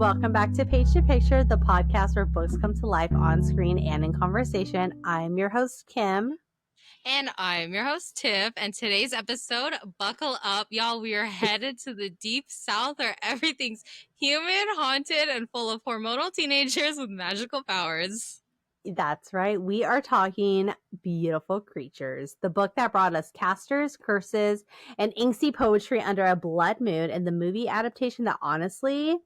Welcome back to Page to Picture, the podcast where books come to life on screen and in conversation. I'm your host, Kim. And I'm your host, Tiff. And today's episode, buckle up, y'all. We are headed to the deep south where everything's human, haunted, and full of hormonal teenagers with magical powers. That's right. We are talking Beautiful Creatures, the book that brought us casters, curses, and inksy poetry under a blood moon, and the movie adaptation that honestly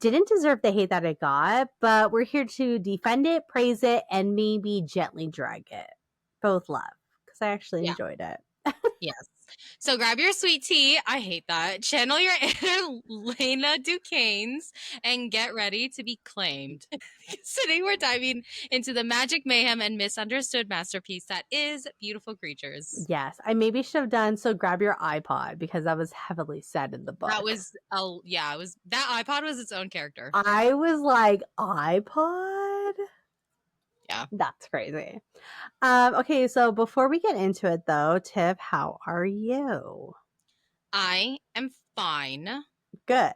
didn't deserve the hate that it got, but we're here to defend it, praise it, and maybe gently drag it. Both love, because I actually enjoyed it. Yes. So grab your sweet tea. I hate that. Channel your inner Lena Duquesnes and get ready to be claimed. Today we're diving into the magic, mayhem, and misunderstood masterpiece that is Beautiful Creatures. Yes, I maybe should have done so. Grab your iPod because that was heavily said in the book. That was, it was that iPod was its own character. I was like, iPod? Yeah. That's crazy. Okay, so before we get into it though, Tiff, how are you? I am fine. Good.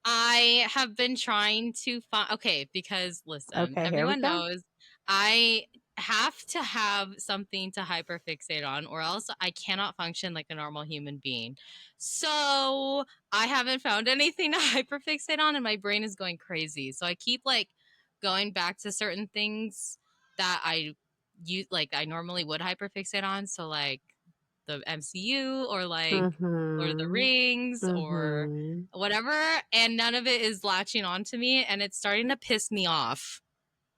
I have been trying to find, because listen, everyone knows I have to have something to hyperfixate on or else I cannot function like a normal human being. So I haven't found anything to hyperfixate on and my brain is going crazy. So I keep like going back to certain things that I normally would hyperfixate on. So like the MCU or like Lord of the Rings or whatever, and none of it is latching on to me and it's starting to piss me off.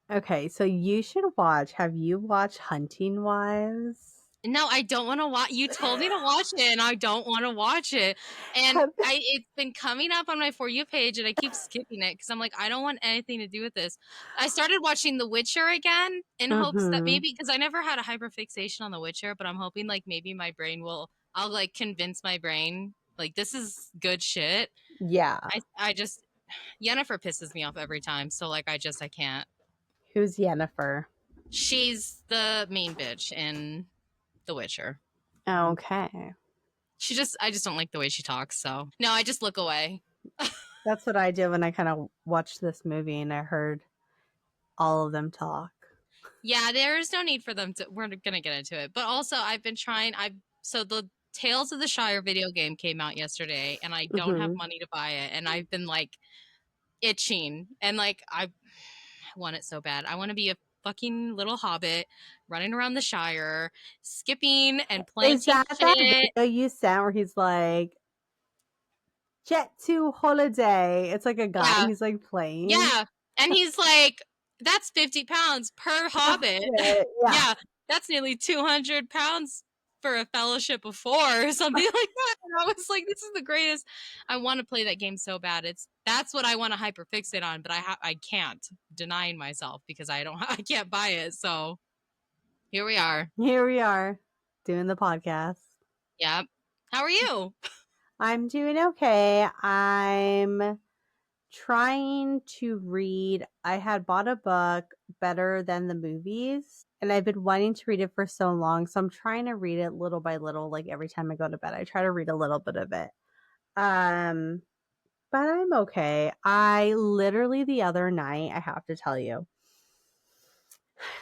Okay, so you should watch. Have you watched Hunting Wives? No, I don't want to watch. You told me to watch it and I don't want to watch it. And it's been coming up on my For You page and I keep skipping it because I'm like, I don't want anything to do with this. I started watching The Witcher again in hopes that maybe, because I never had a hyperfixation on The Witcher, but I'm hoping like maybe my brain I'll like convince my brain like this is good shit. Yeah. I just, Yennefer pisses me off every time. So like, I can't. Who's Yennefer? She's the main bitch in The Witcher. Okay. I just don't like the way she talks. So no, I just look away. That's what I did when I kind of watched this movie and I heard all of them talk. Yeah, there's no need for them to, we're going to get into it. But also I've been trying, so the Tales of the Shire video game came out yesterday and I don't have money to buy it. And I've been like itching and like, I want it so bad. I want to be a fucking little hobbit running around the Shire, skipping and planting Is that shit. video you sent where he's like, jet to holiday? It's like a guy. Yeah. He's like playing. Yeah. And he's like, that's 50 pounds per hobbit. Yeah. That's nearly 200 pounds for a fellowship of 4 or something like that. And I was like, this is the greatest. I want to play that game so bad. That's what I want to hyperfixate on, but I can't, denying myself because I can't buy it. So here we are. Here we are doing the podcast. Yep. How are you? I'm doing okay. I'm trying to read. I had bought a book, Better Than the Movies, and I've been wanting to read it for so long. So I'm trying to read it little by little. Like every time I go to bed, I try to read a little bit of it. But I'm okay. I literally the other night, I have to tell you.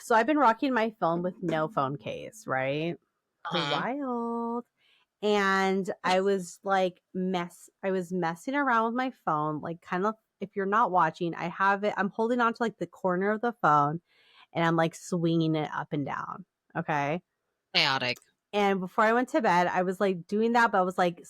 So I've been rocking my phone with no phone case, right? Wild. And I was like I was messing around with my phone, like kind of, if you're not watching, I have it, I'm holding on to like the corner of the phone and I'm like swinging it up and down. Okay. Chaotic. And before I went to bed, I was like doing that, but I was like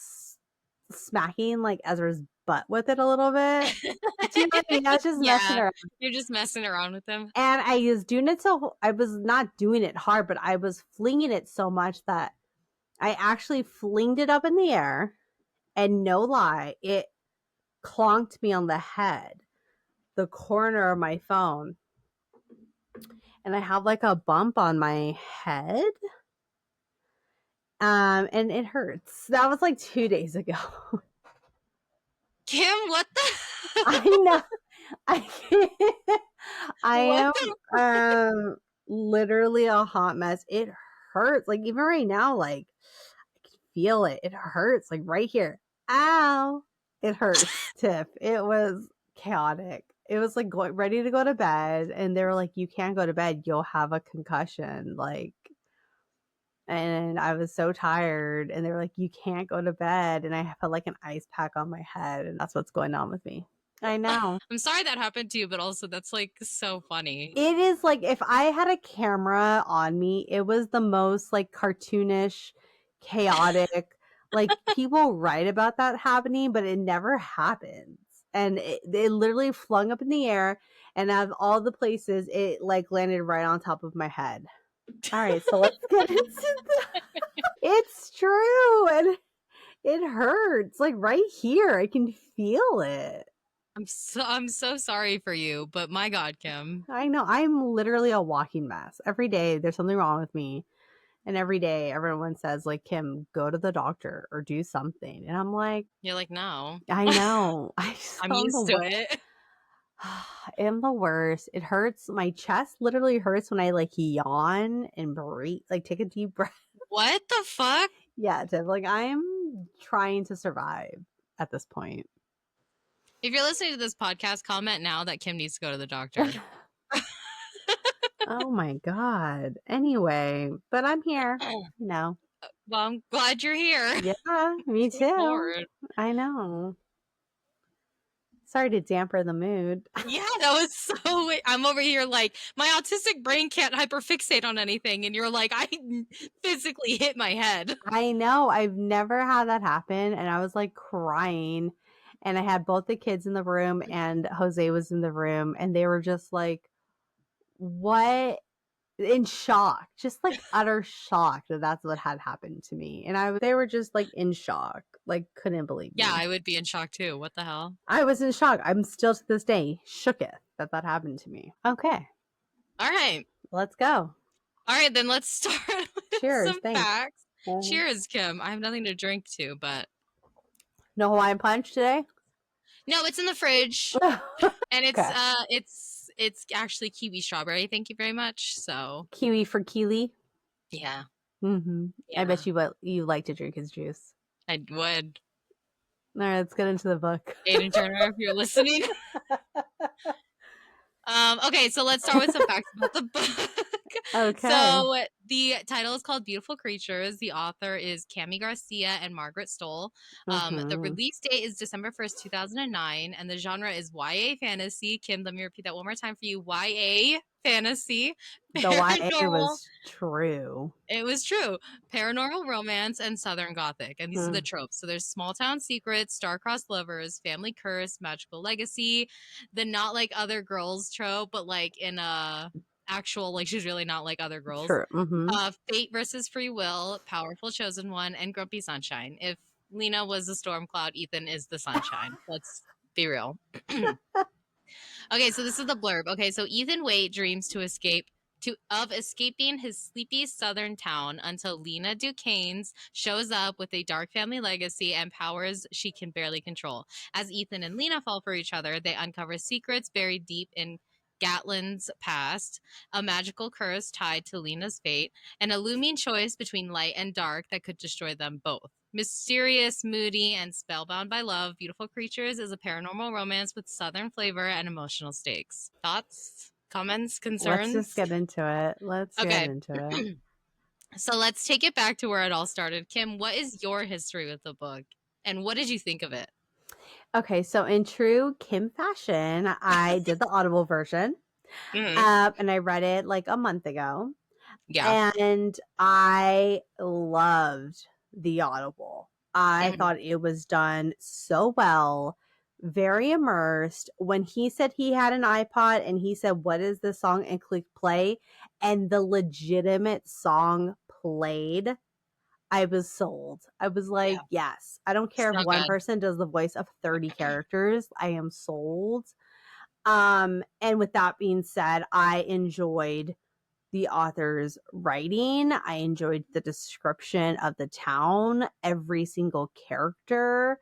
smacking like Ezra's butt with it a little bit. Do you know what I mean? I was just messing around. You're just messing around with him. And I was doing it so, I was not doing it hard, but I was flinging it so much that I actually flinged it up in the air, and no lie, it clonked me on the head, the corner of my phone. And I have like a bump on my head. And it hurts. That was like 2 days ago. Kim, what the? I know. I am literally a hot mess. It hurts. Like even right now, like I can feel it. It hurts like right here. Ow. It hurts, Tiff. It was chaotic. It was like ready to go to bed, and they were like, "You can't go to bed. You'll have a concussion." Like, and I was so tired, and they were like, "You can't go to bed," and I put like an ice pack on my head, and that's what's going on with me. I know. I'm sorry that happened to you, but also that's like so funny. It is like if I had a camera on me, it was the most like cartoonish, chaotic. Like people write about that happening, but it never happens. And it literally flung up in the air, and out of all the places, it like landed right on top of my head. All right, so let's get into it's true, and it hurts like right here. I can feel it. I'm so sorry for you, but my God, Kim. I know. I'm literally a walking mess. Every day there's something wrong with me. And every day everyone says, like, Kim, go to the doctor or do something. And I'm like, You're like, no. I know. I'm used to it. I am the worst. It hurts. My chest literally hurts when I like yawn and breathe, like take a deep breath. What the fuck? Yeah, Tiff, like I'm trying to survive at this point. If you're listening to this podcast, comment now that Kim needs to go to the doctor. Oh my God. Anyway, but I'm here, you know. Well, I'm glad you're here. Yeah, me Good too. Lord. I know. Sorry to damper the mood. Yeah, that was so. I'm over here like my autistic brain can't hyperfixate on anything, and you're like, I physically hit my head. I know. I've never had that happen, and I was like crying, and I had both the kids in the room, and Jose was in the room, and they were just like, "What?" In shock, just like utter shock that that's what had happened to me, and they were just like in shock, like couldn't believe me. Yeah, I would be in shock too. What the hell? I was in shock. I'm still to this day shooketh that happened to me. Okay, all right, let's go. All right, then let's start with Cheers, some thanks. facts. Cheers, Kim. I have nothing to drink to, but no Hawaiian punch today. No, it's in the fridge, and it's okay. It's actually kiwi strawberry. Thank you very much. So kiwi for Keely. Yeah. Mm-hmm. Yeah. I bet you like to drink his juice. I would. All right, let's get into the book. Aiden Turner, if you're listening. Okay, so let's start with some facts about the book. Okay. So the title is called Beautiful Creatures. The author is Cami Garcia and Margaret Stoll. The release date is December 1st, 2009, and the genre is YA fantasy. Kim, let me repeat that one more time for you. YA fantasy. The YA was true. It was true. Paranormal romance and Southern Gothic. And these are the tropes. So there's small town secrets, star-crossed lovers, family curse, magical legacy, the not like other girls trope, but like in a actual, like she's really not like other girls. True. Mm-hmm. Fate versus free will, powerful chosen one, and grumpy sunshine. If Lena was the storm cloud, Ethan is the sunshine. Let's be real. Okay, so this is the blurb. Okay, so Ethan Waite dreams of escaping his sleepy southern town until Lena Duquesne's shows up with a dark family legacy and powers she can barely control. As Ethan and Lena fall for each other, they uncover secrets buried deep in Gatlin's past, a magical curse tied to Lena's fate, and a looming choice between light and dark that could destroy them both. Mysterious, moody, and spellbound by love, Beautiful Creatures is a paranormal romance with southern flavor and emotional stakes. Thoughts? Comments? Concerns? Let's just get into it. Let's get into it. So let's take it back to where it all started. Kim, what is your history with the book? And what did you think of it? Okay, so in true Kim fashion, I did the Audible version. And I read it like a month ago. Yeah. And I loved the Audible. I thought it was done so well, very immersed. When he said he had an iPod and he said, "What is this song?" and clicked play, and the legitimate song played, I was sold. I was like, yes. I don't care if one person does the voice of 30 characters. I am sold. And with that being said, I enjoyed the author's writing. I enjoyed the description of the town, every single character.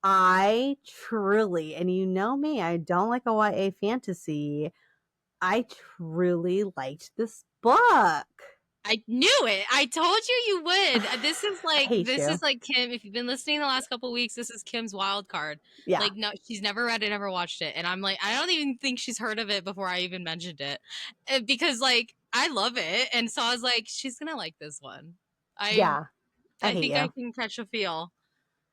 I truly, and you know me, I don't like a YA fantasy. I truly liked this book. I knew it. I told you would. This is I like hate you. Kim. If you've been listening the last couple weeks, this is Kim's wild card. Yeah. Like, no, she's never read it, never watched it, and I'm like, I don't even think she's heard of it before I even mentioned it, because like I love it, and so I was like, she's gonna like this one. Yeah. I I hate think I you. can catch a feel,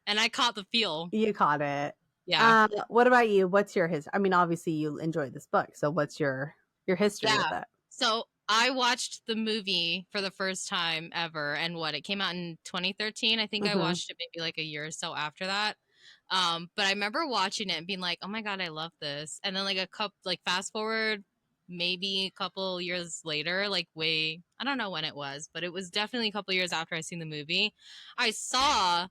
and I caught the feel. You caught it. Yeah. What about you? What's your history? I mean, obviously you enjoyed this book, so what's your history with Yeah. it? So I watched the movie for the first time ever, and it came out in 2013. I think I watched it maybe like a year or so after that. But I remember watching it and being like, "Oh my god, I love this!" And then like fast forward, maybe a couple years later, I don't know when it was, but it was definitely a couple years after I seen the movie. I saw a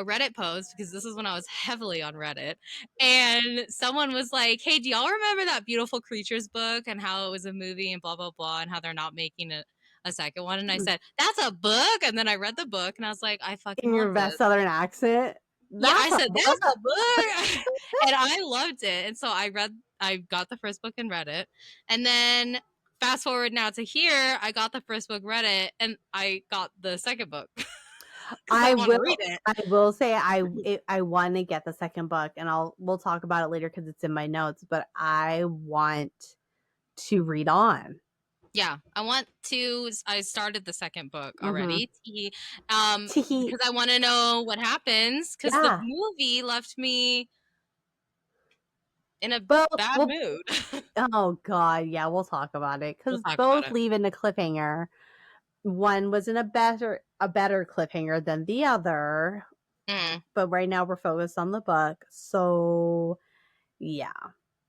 Reddit post, because this is when I was heavily on Reddit, and someone was like, "Hey, do y'all remember that Beautiful Creatures book and how it was a movie and blah blah blah, and how they're not making a second one?" And I said, "That's a book." And then I read the book and I was like, "I In fucking your love best this." Southern accent. Yeah, I That's a said, book. "That's a book." And I loved it. And so I got the first book and read it. And then fast forward now to here, I got the first book, read it, and I got the second book because I want to read it. I will say I want to get the second book, and we'll talk about it later because it's in my notes. But I want to read on. Yeah, I started the second book already. Tee. Because I want to know what happens, because the Yeah. movie left me in a Both. bad mood. Oh God, yeah, we'll talk about it We'll because talk about both it. leave in a cliffhanger. One was in a better cliffhanger than the other, Mm, but right now we're focused on the book. So yeah,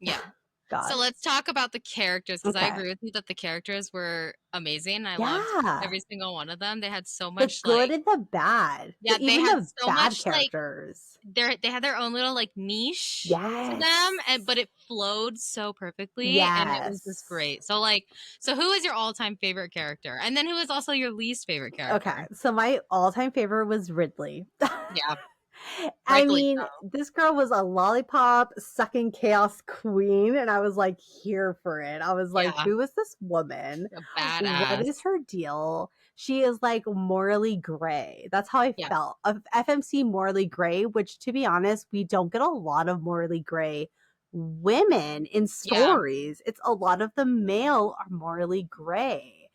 yeah. So God, let's talk about the characters, because I okay, agree with you that the characters were amazing. I loved yeah, every single one of them. They had so the much good and the bad, yeah, they even had the so bad much characters. they had their own little like niche to Yes, them, but it flowed so perfectly, and it was just yes. great. So who is your all-time favorite character? And then who is also your least favorite Okay, character? so my all-time favorite was Ridley. Yeah, I rightfully mean, this girl was a lollipop sucking chaos queen, and I was like here for it. I was so. like, Yeah, who is this woman? a What badass. is her deal? She is like morally gray. That's how I Yeah, felt of FMC morally gray, which to be honest, we don't get a lot of morally gray women in yeah, stories. It's a lot of the male are morally gray.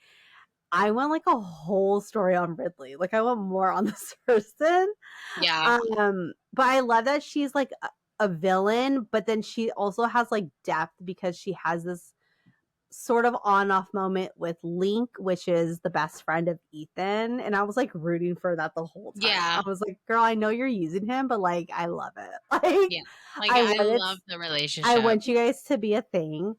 I want like a whole story on Ridley. Like I want more on this person. yeah, But I love that she's like a villain, but then she also has like depth because she has this sort of on off moment with Link, which is the best friend of Ethan. And I was like rooting for that the whole time. yeah, I was like, girl, I know you're using him, but like I love it. Like yeah. Like, I I wanted love the I relationship. want you guys to be a thing.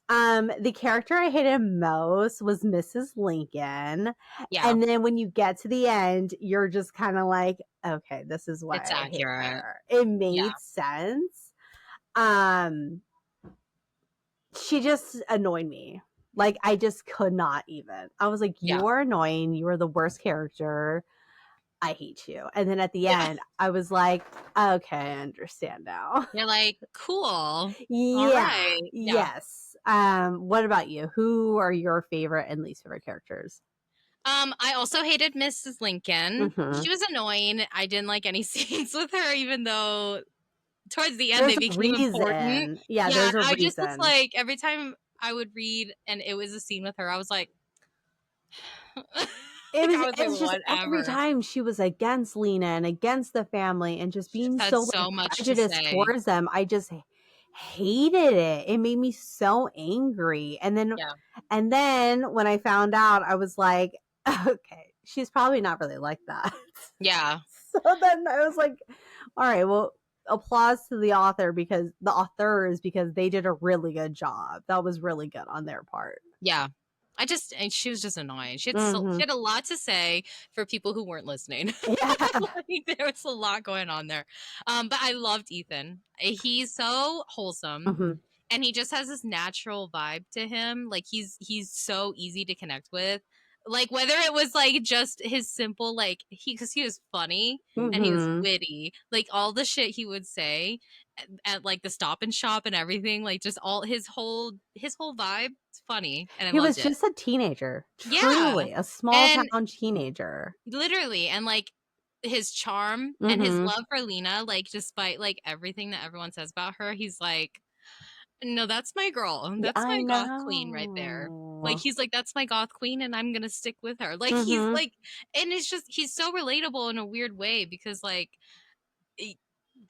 The character I hated most was Mrs. Lincoln. Yeah, And then when you get to the end, you're just kind of like, okay, this is why it's I hate accurate. her. It Yeah, made sense. Um, she just annoyed me. Like I just could not even. I was like, yeah, you are annoying. You are the worst character. I hate you. And then at the yeah. end, I was like, okay, I understand now. You're like, cool. All Yeah. right. Yeah. Yes. What about you? Who are your favorite and least favorite characters? I also hated Mrs. Lincoln. Mm-hmm. She was annoying. I didn't like any scenes with her, even though towards the end they There's a became important. reason. Yeah, Yeah, there's a I just was reason. like, every time I would read and it was a scene with her, I was like, I was It like, was just every whatever. time she was against Lena and against the family and just She just being had so like so much to prejudiced say. towards them. I just hated it. It made me so angry. Yeah. And then when I found out, I was like, okay, she's probably not really like that. Yeah. So then I was like, all right, well, applause to the authors because they did a really good job. That was really good on their part. Yeah. And she was just annoying. She Mm-hmm. had a lot to say for people who weren't listening. Yeah. Like, there was a lot going on there. But I loved Ethan. He's so wholesome, Mm-hmm. and he just has this natural vibe to him. Like, he's so easy to connect with. Like whether it was like just his simple like because he was funny and he was witty, like all the shit he would say at like the Stop and Shop and everything, like just all his whole vibe. It's funny, and I He was loved it. just a teenager, Yeah, truly a small and town teenager. literally, and like his charm and his love for Lena, like despite like everything that everyone says about her, he's like, no, that's my girl. Yeah, That's I my goth queen right there. Like know. he's like, that's my goth queen, and I'm gonna stick with her. Like he's Mm-hmm. like, and it's just he's so relatable in a weird way because like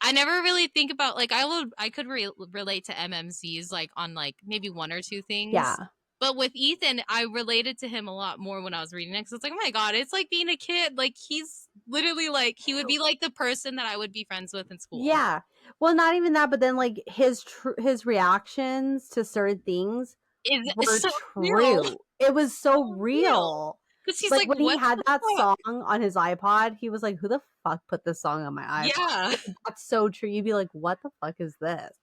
I never really think about like I could relate to MMCs like on like maybe one or two things. Yeah. But with Ethan, I related to him a lot more when I was reading it because it's like, oh my god, it's like being a kid. Like he's literally like he would be like the person that I would be friends with in school. Yeah. Well, not even that, but then like his reactions to certain things It's were so real. true. It was so real. Because he's Like like, when he what had the that fuck? song on his iPod, he was like, "Who the fuck put this song on my iPod?" Yeah. That's so true. You'd be like, "What the fuck is this?"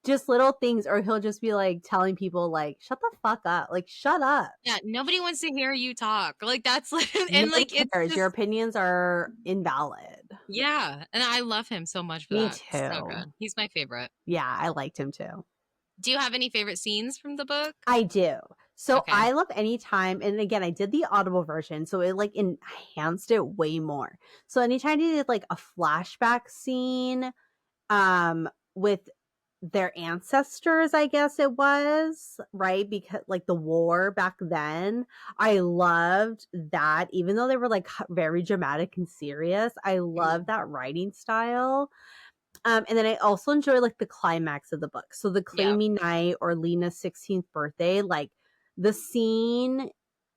Just little things, or he'll just be like telling people like, "Shut the fuck up!" Like, shut up. Yeah, nobody wants to hear you talk. Like that's and Nobody like it's cares. Your just opinions are invalid. yeah. And I love him so much for Me that. It's so too. good. He's my favorite. Yeah, I liked him too. Do you have any favorite scenes from the book? I do. So Okay. I love anytime, and again, I did the Audible version, so it like enhanced it way more. So anytime you did like a flashback scene, with their ancestors, I guess it was, right? Because like the war back then, I loved that. Even though they were like very dramatic and serious, I love that writing style. And then I also enjoy like the climax of the book. So the Yeah. claiming night or Lena's 16th birthday, like the scene,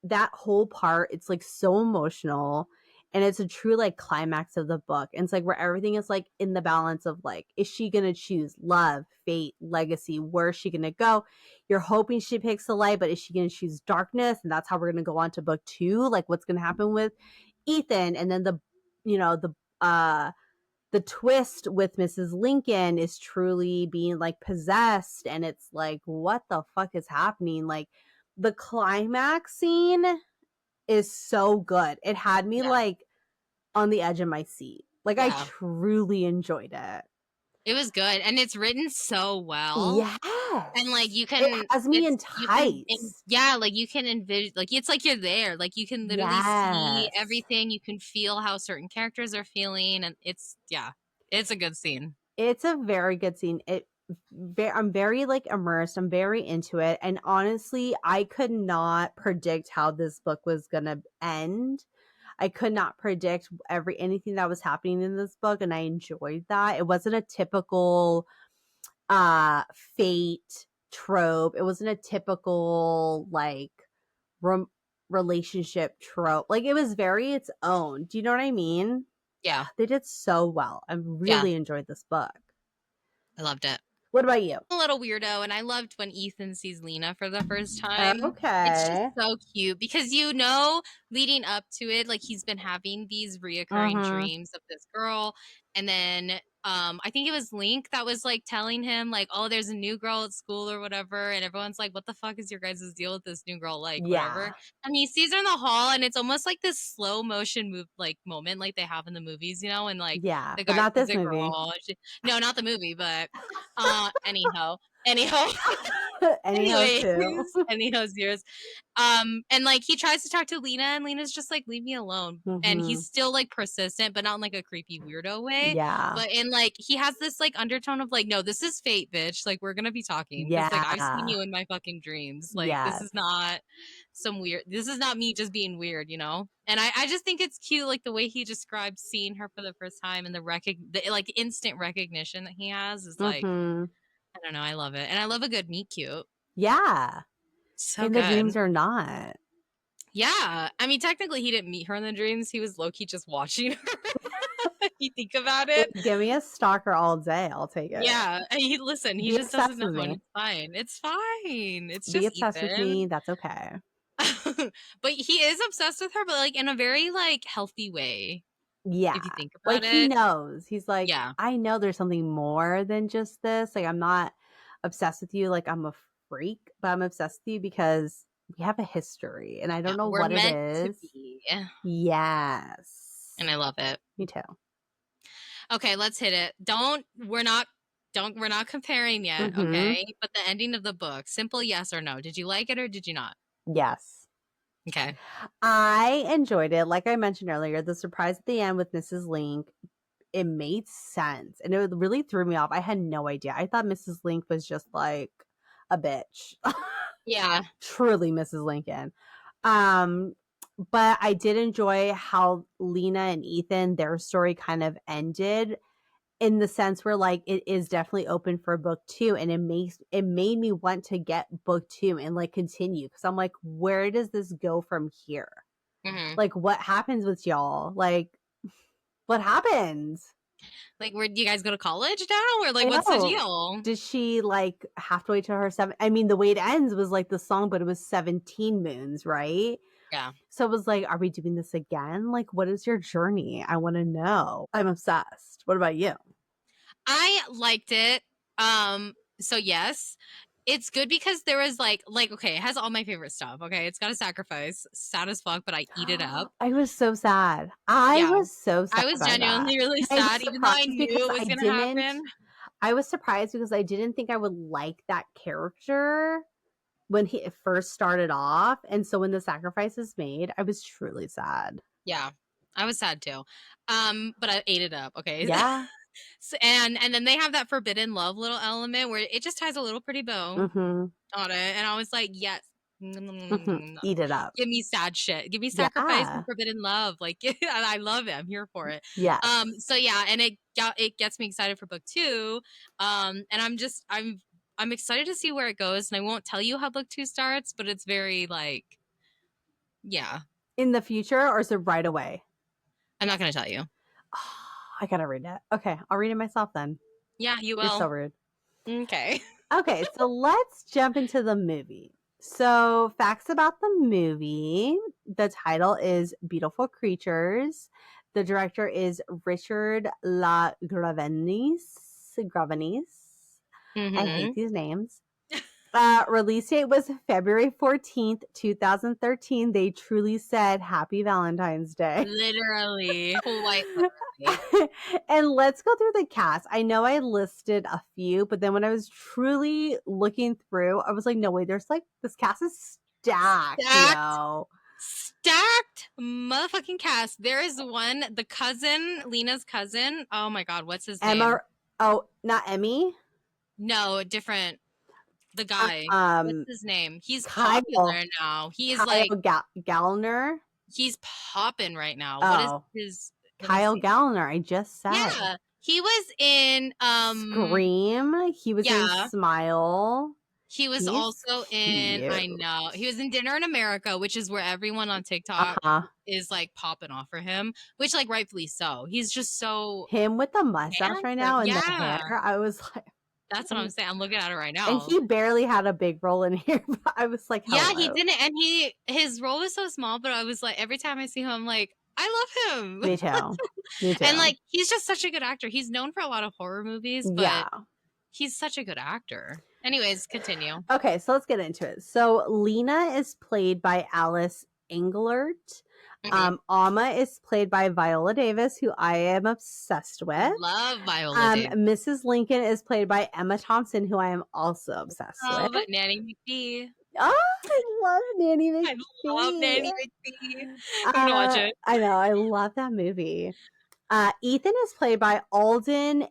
that whole part, it's like so emotional. And it's a true like climax of the book. And it's like where everything is like in the balance of like, is she gonna choose love, fate, legacy? Where's she gonna go? You're hoping she picks the light, but is she gonna choose darkness? And that's how we're gonna go on to book 2. Like what's gonna happen with Ethan? And then the twist with Mrs. Lincoln is truly being like possessed, and it's like, what the fuck is happening? Like the climax scene is so good. It had me Yeah. like on the edge of my seat. Like I Yeah. truly enjoyed it. It was good. And it's written so well. Yes. And like you It can has me you can enticed. yeah, like you can envision like it's like you're there. Like you can literally see Yes. everything. You can feel how certain characters are feeling and it's yeah. It's a good scene. It's a very good scene. I'm very like immersed. I'm very into it. And honestly, I could not predict how this book was gonna end. I could not predict anything that was happening in this book, and I enjoyed that. It wasn't a typical fate trope. It wasn't a typical like rom- relationship trope. Like it was very its own. Do you know what I mean? Yeah. They did so well. I Yeah. really enjoyed this book. I loved it. What about you? A little weirdo, and I loved when Ethan sees Lena for the first time. It's just Okay. so cute because leading up to it, like he's been having these reoccurring Mm-hmm. dreams of this girl, and then I think it was Link that was like telling him like, oh, there's a new girl at school or whatever, and everyone's like, what the fuck is your guys' deal with this new girl, like whatever. Yeah. And he sees her in the hall, and it's almost like this slow motion move like moment like they have in the movies, and like Yeah. the But guy not sees this a movie. girl. No, not the movie, but anyhow, Anyhow, anyways, too. anyhow's yours. And like he tries to talk to Lena, and Lena's just like, leave me alone. And Mm-hmm. he's still like persistent, but not in like a creepy weirdo way. Yeah. But in like he has this like undertone of like, no, this is fate, bitch. Like we're gonna be talking because like I've seen Yeah. you in my fucking dreams. Like this Yes. is not this is not me just being weird. And I just think it's cute, like the way he describes seeing her for the first time and the like instant recognition that he has is like Mm-hmm. I don't know. I love it. And I love a good meet cute. Yeah. So In the good. dreams or not. Yeah. I mean, technically, he didn't meet her in the dreams. He was low key just watching her. If you think about it. Give me a stalker all day. I'll take it. Yeah. And he Be just doesn't obsessed know. with And me. it's fine. It's fine. It's Be just obsessed with Ethan. me. That's okay. But he is obsessed with her, but like in a very like healthy way. Yeah. If you think about Like he it. knows. He's like, Yeah. I know there's something more than just this. Like I'm not obsessed with you like I'm a freak, but I'm obsessed with you because we have a history, and I don't Yeah, know we're what it meant to is. be. Yes. And I love it. Me too. Okay, let's hit it. We're not comparing yet, Mm-hmm. okay? But the ending of the book, simple yes or no. Did you like it or did you not? Yes. Okay. I enjoyed it. Like I mentioned earlier, the surprise at the end with Mrs. Link, it made sense. And it really threw me off. I had no idea. I thought Mrs. Link was just like a bitch. Yeah. Truly Mrs. Lincoln. But I did enjoy how Lena and Ethan, their story kind of ended in the sense where like it is definitely open for book 2, and it made me want to get book 2 and like continue, because I'm like, where does this go from here? Mm-hmm. Like, what happens with y'all? Like, what happens? Like, where do you guys go to college now, or like, what's the deal? Did she like have to wait till her 7? I mean, the way it ends was like the song, but it was 17 moons, right? Yeah. So it was like, are we doing this again? Like, what is your journey? I want to know. I'm obsessed. What about you? I liked it. So yes, it's good because there was like okay, it has all my favorite stuff. Okay, it's got a sacrifice, sad as fuck, but I eat it up. I was so sad. I Yeah, was so sad I was by that. genuinely really I was sad, even though I surprised knew because it was gonna happen. I was surprised because I didn't think I would like that character when he first started off. And so when the sacrifice is made, I was truly sad. Yeah, I was sad too. But I ate it up. Okay. Yeah. So, and then they have that forbidden love little element where it just ties a little pretty bow Mm-hmm. on it, and I was like, yes. Mm-hmm. Eat it up. Give me sad shit. Give me sacrifice and Yeah. forbidden love. Like I love it. I'm here for it. Yes. So yeah, and it gets me excited for book 2. And I'm excited to see where it goes. And I won't tell you how book 2 starts, but it's very like, yeah. In the future, or is it right away? I'm not gonna tell you. Oh, I gotta read it. Okay, I'll read it myself then. Yeah, you will. You're so rude. Okay. Okay, so let's jump into the movie. So, facts about the movie. The title is Beautiful Creatures. The director is Richard La Gravenis. I hate these names. Release date was February 14th, 2013. They truly said Happy Valentine's Day. Literally. Quite literally. And let's go through the cast. I know I listed a few, but then when I was truly looking through, I was like, no way, there's like, this cast is stacked. Stacked motherfucking cast. There is one, the cousin, Lena's cousin. Oh my god, what's his name? Oh, not Emmy? No, different. The guy. What's his name? He's popular now. He is like Gallner. He's popping right now. Oh. What is his Kyle Gallner? I just said. Yeah, he was in Scream. He was in Smile. He was also in, I know, he was in Dinner in America, which is where everyone on TikTok is like popping off for him, which like rightfully so. He's just so him with the mustache right now and the hair. I was like, that's what I'm saying. I'm looking at it right now. And he barely had a big role in here. But I was like, hello. Yeah, he didn't. And his role was so small, but I was like, every time I see him, I'm like, I love him. Me too. Me too. And like, he's just such a good actor. He's known for a lot of horror movies, but he's such a good actor. Anyways, continue. Okay, so let's get into it. So Lena is played by Alice Englert. Alma is played by Viola Davis, who I am obsessed with. Love Viola Davis. Mrs. Lincoln is played by Emma Thompson, who I am also obsessed with. Nanny McPhee. Oh, I love Nanny McPhee. I love Nanny McPhee. I'm gonna watch it. I know, I love that movie. Ethan is played by Alden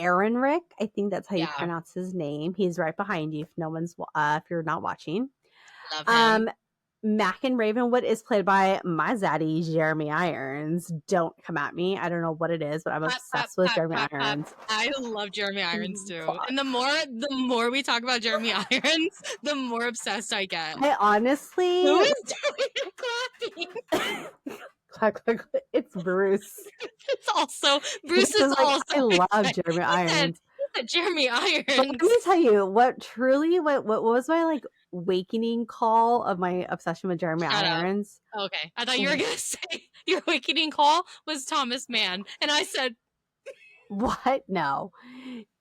Ehrenreich. I think that's how you pronounce his name. He's right behind you if you're not watching. Love him. Mac and Ravenwood is played by my zaddy, Jeremy Irons. Don't come at me. I don't know what it is, but I'm obsessed with Jeremy Irons. I love Jeremy Irons too. And the more we talk about Jeremy Irons, the more obsessed I get. I honestly... Who is doing clapping? It's Bruce. It's also... Bruce is also... I love Jeremy Irons. Jeremy Irons. But let me tell you, what was my like awakening call of my obsession with Jeremy Irons? Okay, I thought you were gonna say your awakening call was Thomas Mann, and I said, what? No,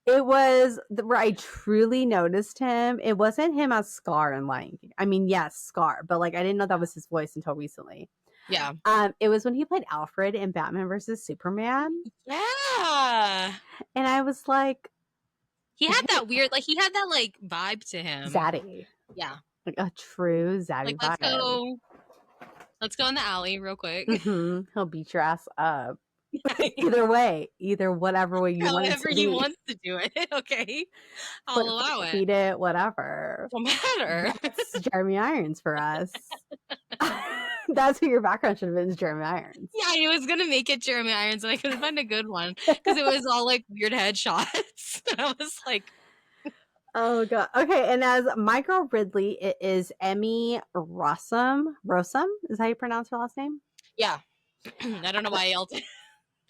It was where I truly noticed him. It wasn't him as Scar in Lion King. I mean, yes, Scar, but like I didn't know that was his voice until recently. Yeah. It was when he played Alfred in Batman versus Superman. Yeah. And I was like, he had that weird, like he had that like vibe to him. Zaddy. Yeah. Like a true Zaddy like vibe. Let's go in the alley real quick. Mm-hmm. He'll beat your ass up. Either way, whatever way you want it However to he be. wants to do it. Okay. I'll allow it. Feed it, whatever. No matter. That's Jeremy Irons for us. That's who your background should have been, is Jeremy Irons. Yeah, I was gonna make it Jeremy Irons, and I couldn't find a good one because it was all like weird headshots. And I was like, oh god. Okay, and as my girl Ridley, it is Emmy Rossum. Rossum? Is that how you pronounce her last name? yeah. I don't know why I yelled it.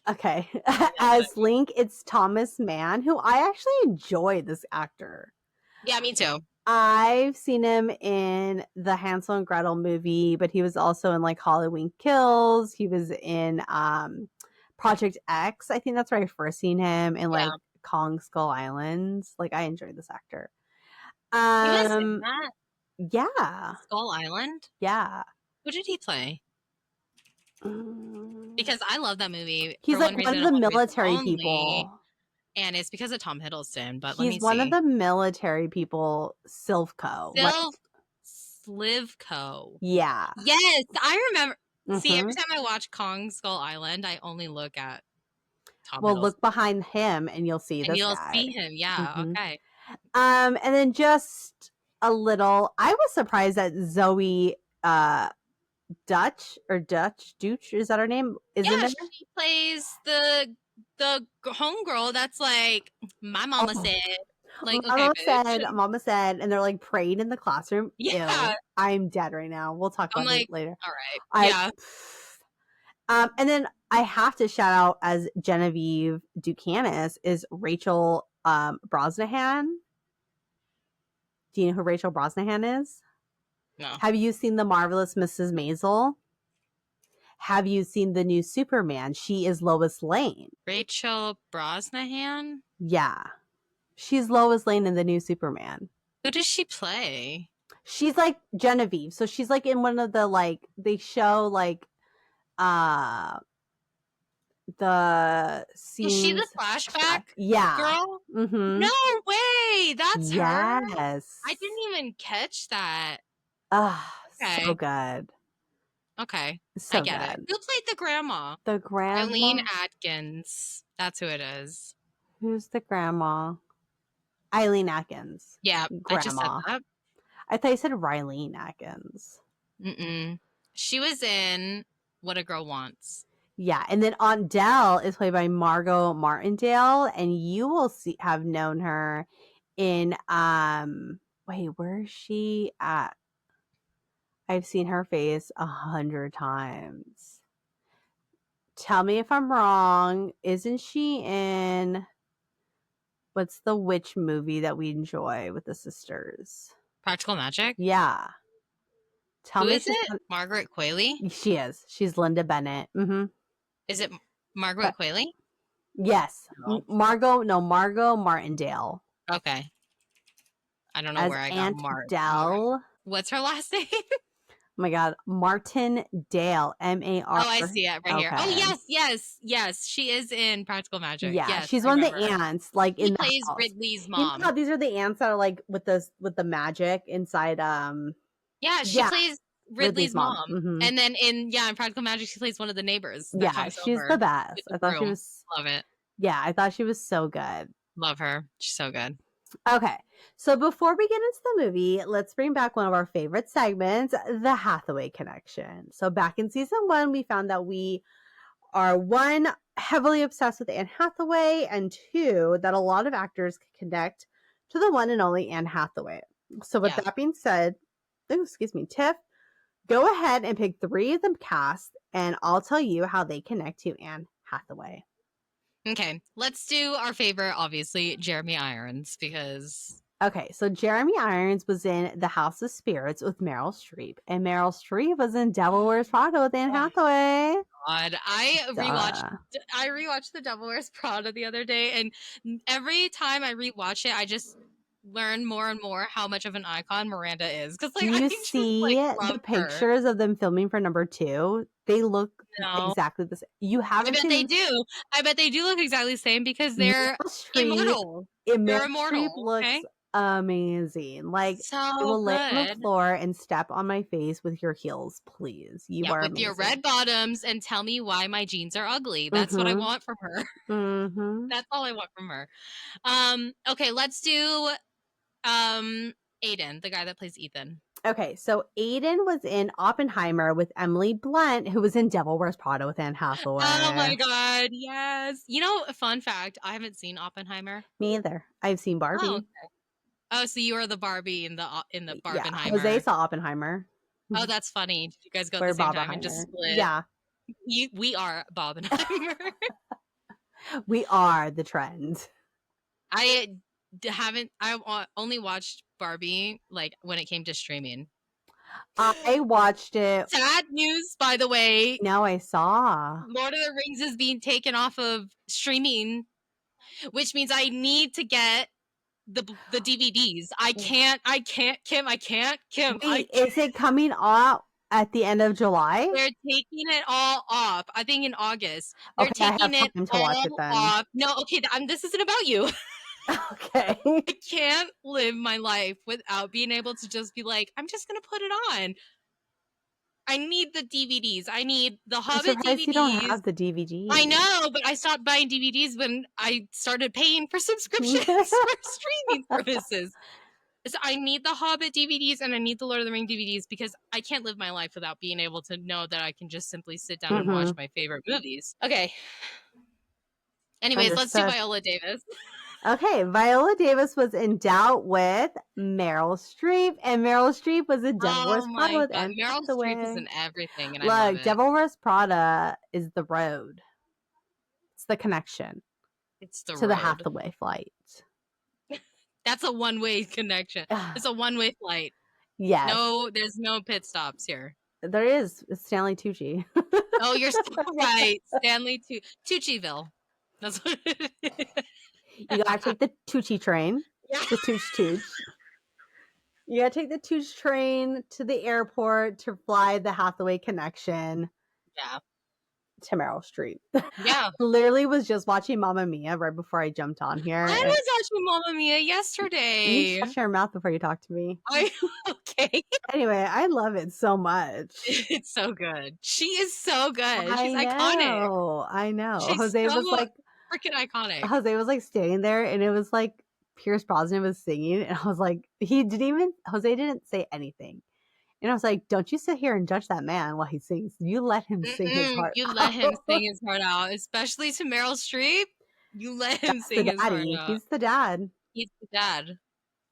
Okay. As Link, it's Thomas Mann, who I actually enjoy this actor. Yeah, me too. I've seen him in the Hansel and Gretel movie, but he was also in like Halloween Kills. He was in Project X. I think that's where I first seen him in like Kong Skull Island. Like I enjoyed this actor. He was in that? Yeah. Skull Island? Yeah. Who did he play? Because I love that movie. He's like one of the military people. And it's because of Tom Hiddleston, but he's one of the military people, Silvco. Slivco. Yeah. Yes, I remember. Mm-hmm. See, every time I watch Kong Skull Island, I only look at Tom Hiddleston. Look behind him and you'll see this you'll guy. see him, yeah, okay. And then just a little, I was surprised that Zoe Dutch, is that her name? She plays the homegirl that's like, my mama said. Like, Mama said, and they're like praying in the classroom. Yeah. Ew, I'm dead right now. We'll talk about it later. All right. Yeah. And then I have to shout out as Genevieve Ducanis is Rachel Brosnahan. Do you know who Rachel Brosnahan is? No. Have you seen The Marvelous Mrs. Maisel? Have you seen the new Superman? She is Lois Lane. Rachel Brosnahan? Yeah. She's Lois Lane in the new Superman. Who does she play? She's like Genevieve. So she's like in one of the like, they show like the scenes. Is she the flashback girl? Mm-hmm. No way! That's her? Yes. I didn't even catch that. Okay. So good. Okay. So I get it. Who played the grandma? The grandma? Eileen Atkins. That's who it is. Who's the grandma? Eileen Atkins. Yeah, grandma. I just said that. I thought you said Rylene Atkins. Mm-mm. She was in What a Girl Wants. Yeah, and then Aunt Dell is played by Margot Martindale, and you will have known her in wait, where is she at? I've seen her face 100 times. Tell me if I'm wrong. Isn't she in what's the witch movie that we enjoy with the sisters? Practical Magic? Yeah. Who is it? Margaret Qualley? She is. She's Linda Bennett. Mm-hmm. Is it Margaret Qualley? Yes. No. Margot Martindale. Okay. I don't know where I got Dell. What's her last name? Oh my God, Martindale, M-A-R. Oh, I see it right here. Oh, yes. She is in Practical Magic. Yeah, yes, she's one of the ants. Like she plays Ridley's mom. You know, these are the ants that are like with the magic inside. Yeah, she plays Ridley's mom. Mm-hmm. And then in Practical Magic, she plays one of the neighbors. Yeah, she's the best. I thought she was. Love it. Yeah, I thought she was so good. Love her. She's so good. Okay, so before we get into the movie, let's bring back one of our favorite segments, the Hathaway connection. So back in season 1, we found that we are 1, heavily obsessed with Anne Hathaway, and 2, that a lot of actors can connect to the one and only Anne Hathaway. So with that being said, Tiff, go ahead and pick 3 of the cast, and I'll tell you how they connect to Anne Hathaway. Okay, let's do our favorite, obviously, Jeremy Irons, because Okay, so Jeremy Irons was in The House of Spirits with Meryl Streep, and Meryl Streep was in Devil Wears Prada with Anne Hathaway. God, I rewatched The Devil Wears Prada the other day, and every time I rewatch it, I just learn more and more how much of an icon Miranda is. Because Do you see the pictures of them filming for number 2? They look exactly the same. You haven't seen? They do. I bet they do look exactly the same because they're immortal. They're immortal. Streep looks amazing. Like, so I will lay on the floor and step on my face with your heels, please. You are with amazing. your red bottoms, and tell me why my jeans are ugly. That's what I want from her. That's all I want from her. Okay, let's do Aiden, the guy that plays Ethan. Okay, so Aiden was in Oppenheimer with Emily Blunt, who was in Devil Wears Prada with Anne Hathaway. Oh my god, yes. You know, fun fact, I haven't seen Oppenheimer. Me either. I've seen Barbie. Oh, okay. Oh, so you are the Barbie in the Barbenheimer. Yeah, Jose saw Oppenheimer. Oh, that's funny. Did you guys go at the same time and just split? Yeah. We are Barbenheimer. We are the trend. I only watched Barbie like when it came to streaming. I watched it. Sad news, by the way. No, I saw Lord of the Rings is being taken off of streaming, which means I need to get the DVDs. I can't, Kim. Wait, is it coming out at the end of July? They're taking it all off. I think in August. They're taking it all off. No, okay, this isn't about you. Okay. I can't live my life without being able to just be like, I'm just gonna put it on. I need the DVDs. I need the Hobbit DVDs. You don't have the DVDs. I know, but I stopped buying DVDs when I started paying for subscriptions for streaming services. So I need the Hobbit DVDs and I need the Lord of the Rings DVDs because I can't live my life without being able to know that I can just simply sit down and watch my favorite movies. Okay. Anyways, let's do Viola Davis. Okay, Viola Davis was in Doubt with Meryl Streep, and Meryl Streep was in Devil Wears Prada with Anne Hathaway. Meryl Streep is in everything, and look, I love it. Devil Wears Prada is the road. It's the connection. It's the to the Hathaway flight. That's a one-way connection. It's a one-way flight. Yes. No, there's no pit stops here. There is. It's Stanley Tucci. Oh, you're so right. Stanley Tuccieville. That's what it is. You gotta take the Tucci train. Yeah. The Tooch. You gotta take the Tooch train to the airport to fly the Hathaway connection. Yeah. To Meryl Streep. Yeah. Literally was just watching Mamma Mia right before I jumped on here. I was watching Mamma Mia yesterday. You shut your mouth before you talk to me. Okay. Anyway, I love it so much. It's so good. She is so good. She's iconic. I know. She's Jose was like freaking iconic. Jose was like standing there and it was like Pierce Brosnan was singing and I was like, Jose didn't say anything. And I was like, don't you sit here and judge that man while he sings. You let him sing his heart out. You let him sing his heart out, especially to Meryl Streep. You let him sing his heart out. He's the dad. He's the dad.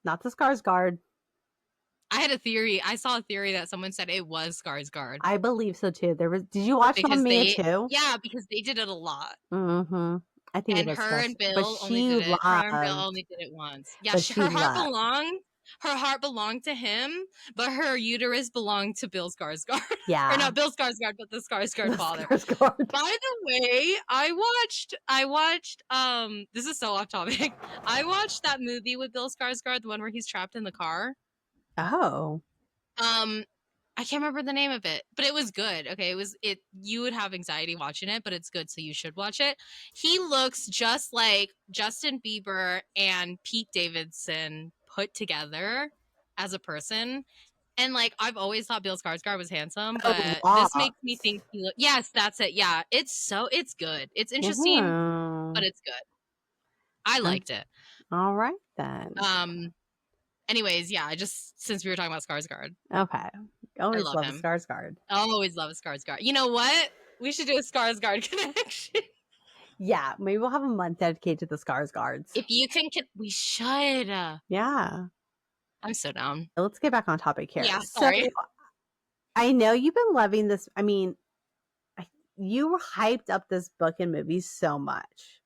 Not the Skarsgård. I had a theory. I saw a theory that someone said it was Skarsgård. I believe so too. Did you watch Mamma Mia too? Yeah, because they did it a lot. Mm-hmm. I think and her and Bill only did it. Her and Bill only did it once. Yeah, her heart belonged to him, but her uterus belonged to Bill Skarsgård. Yeah. Or not Bill Skarsgård, but the Skarsgård father. By the way, I watched this is so off topic. I watched that movie with Bill Skarsgård, the one where he's trapped in the car. Oh. I can't remember the name of it, but it was good. Okay, you would have anxiety watching it, but it's good, so you should watch it. He looks just like Justin Bieber and Pete Davidson put together as a person. And like I've always thought Bill Skarsgård was handsome, but this makes me think yes, that's it. Yeah, it's good. It's interesting, but it's good. I liked it. All right then. Anyways, yeah, since we were talking about Skarsgård. Okay. Always love a Skarsgård. Always love a Skarsgård. You know what? We should do a Skarsgård connection. Yeah, maybe we'll have a month dedicated to the Skarsgårds. If you can, we should. Yeah. I'm so down. Let's get back on topic here. Yeah, sorry. So, I know you've been loving this. I mean, you hyped up this book and movie so much.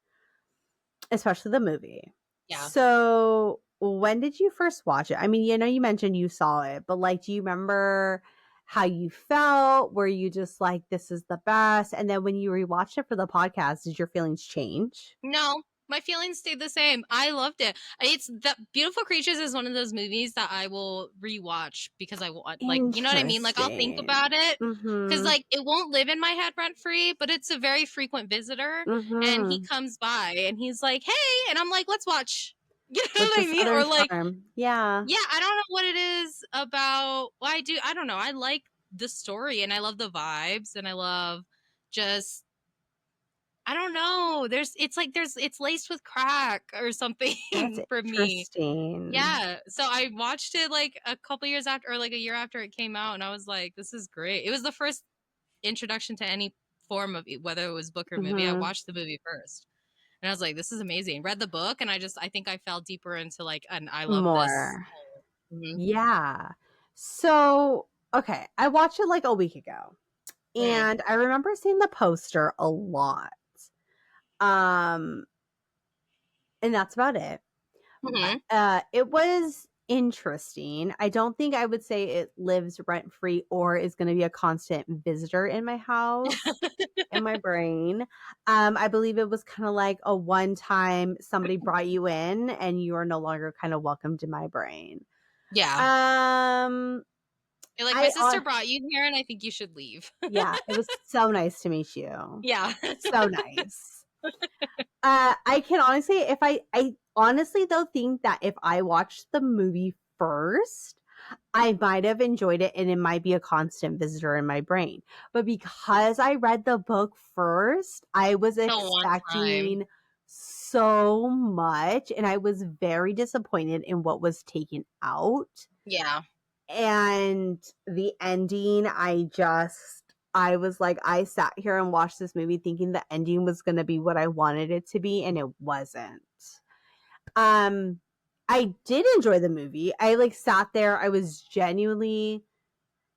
Especially the movie. Yeah. So when did you first watch it? I mean, you mentioned you saw it, but like, do you remember how you felt? Were you just like, this is the best? And then when you rewatched it for the podcast, did your feelings change? No, my feelings stayed the same. I loved it. It's the Beautiful Creatures is one of those movies that I will rewatch because I want, like, you know what I mean? Like, I'll think Interesting. about it because, Mm-hmm. like, it won't live in my head rent free, but it's a very frequent visitor, and he Mm-hmm. comes by and he's like, "Hey," and I'm like, "Let's watch." You know With what the I mean? Southern Or like, charm. Yeah. yeah, I don't know what it is about. Well, I don't know. I like the story and I love the vibes and I love just I don't know. It's laced with crack or something That's for me. interesting. Yeah. So I watched it like a couple years after, or like a year after it came out, and I was like, this is great. It was the first introduction to any form of whether it was book or movie. I Mm-hmm. watched the movie first. And I was like, this is amazing. Read the book, and I think I fell deeper into like an I love this. More. Mm-hmm. Yeah. So, okay, I watched it like a week ago. And I remember seeing the poster a lot. Um, and that's about it. Mm-hmm. It was interesting. I don't think I would say it lives rent free or is going to be a constant visitor in my house, in my brain. I believe it was kind of like a one time somebody brought you in and you are no longer kind of welcome to my brain. Yeah. Um, You're like, my I sister brought you here, and I think you should leave. Yeah, it was so nice to meet you. Yeah. So nice. I can honestly, if I honestly though think that if I watched the movie first, I might have enjoyed it and it might be a constant visitor in my brain. But because I read the book first, I was The one time. expecting so much and I was very disappointed in what was taken out. Yeah. And the ending, I was like, I sat here and watched this movie thinking the ending was going to be what I wanted it to be, and it wasn't. Um, I did enjoy the movie. I like sat there. I was genuinely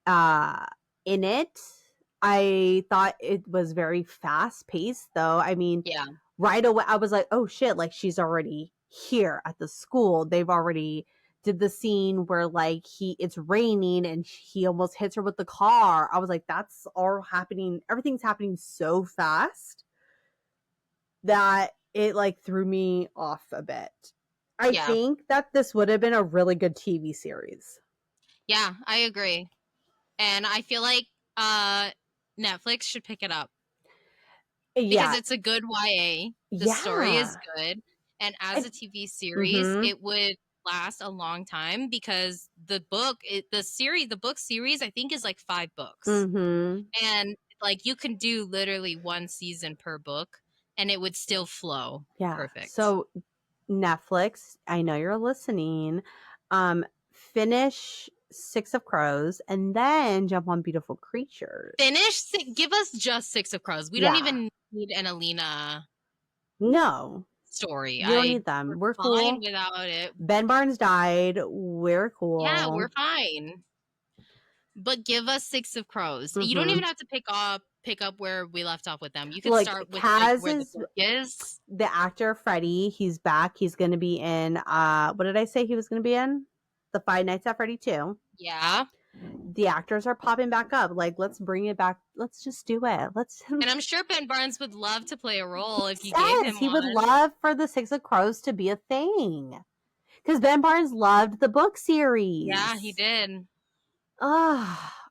uh in it. I thought it was very fast paced, though. I mean, Yeah. right away, I was like, oh shit, like she's already here at the school. They've already did the scene where like it's raining and he almost hits her with the car. I was like, that's all happening. Everything's happening so fast that it like threw me off a bit. I Yeah. think that this would have been a really good TV series. Yeah, I agree. And I feel like Netflix should pick it up because Yeah. it's a good YA. The story is Yeah. good. And as I, a TV series, mm-hmm. it would last a long time because the book series, I think is like 5 books. Mm-hmm. And like you can do literally one season per book and it would still flow Yeah. perfect. So Netflix, I know you're listening. Finish Six of Crows and then jump on Beautiful Creatures. Give us just Six of Crows. We don't Yeah. even need an Alina No, story. we don't need them. We're We're fine cool. without it. Ben Barnes died. We're Yeah, cool. we're fine. But give us Six of Crows. You don't Mm-hmm. even have to pick up where we left off with them. You could Like start with like Kaz where the is book is. the actor Freddy. He's back. He's going to be in. What did I say he was going to be in? The Five Nights at Freddy 2. Yeah. The actors are popping back up. Like, let's bring it back. Let's just do it. Let's. And I'm sure Ben Barnes would love to play a role if you gave Says him he would one. love for the Six of Crows to be a thing because Ben Barnes loved the book series. Yeah, he did.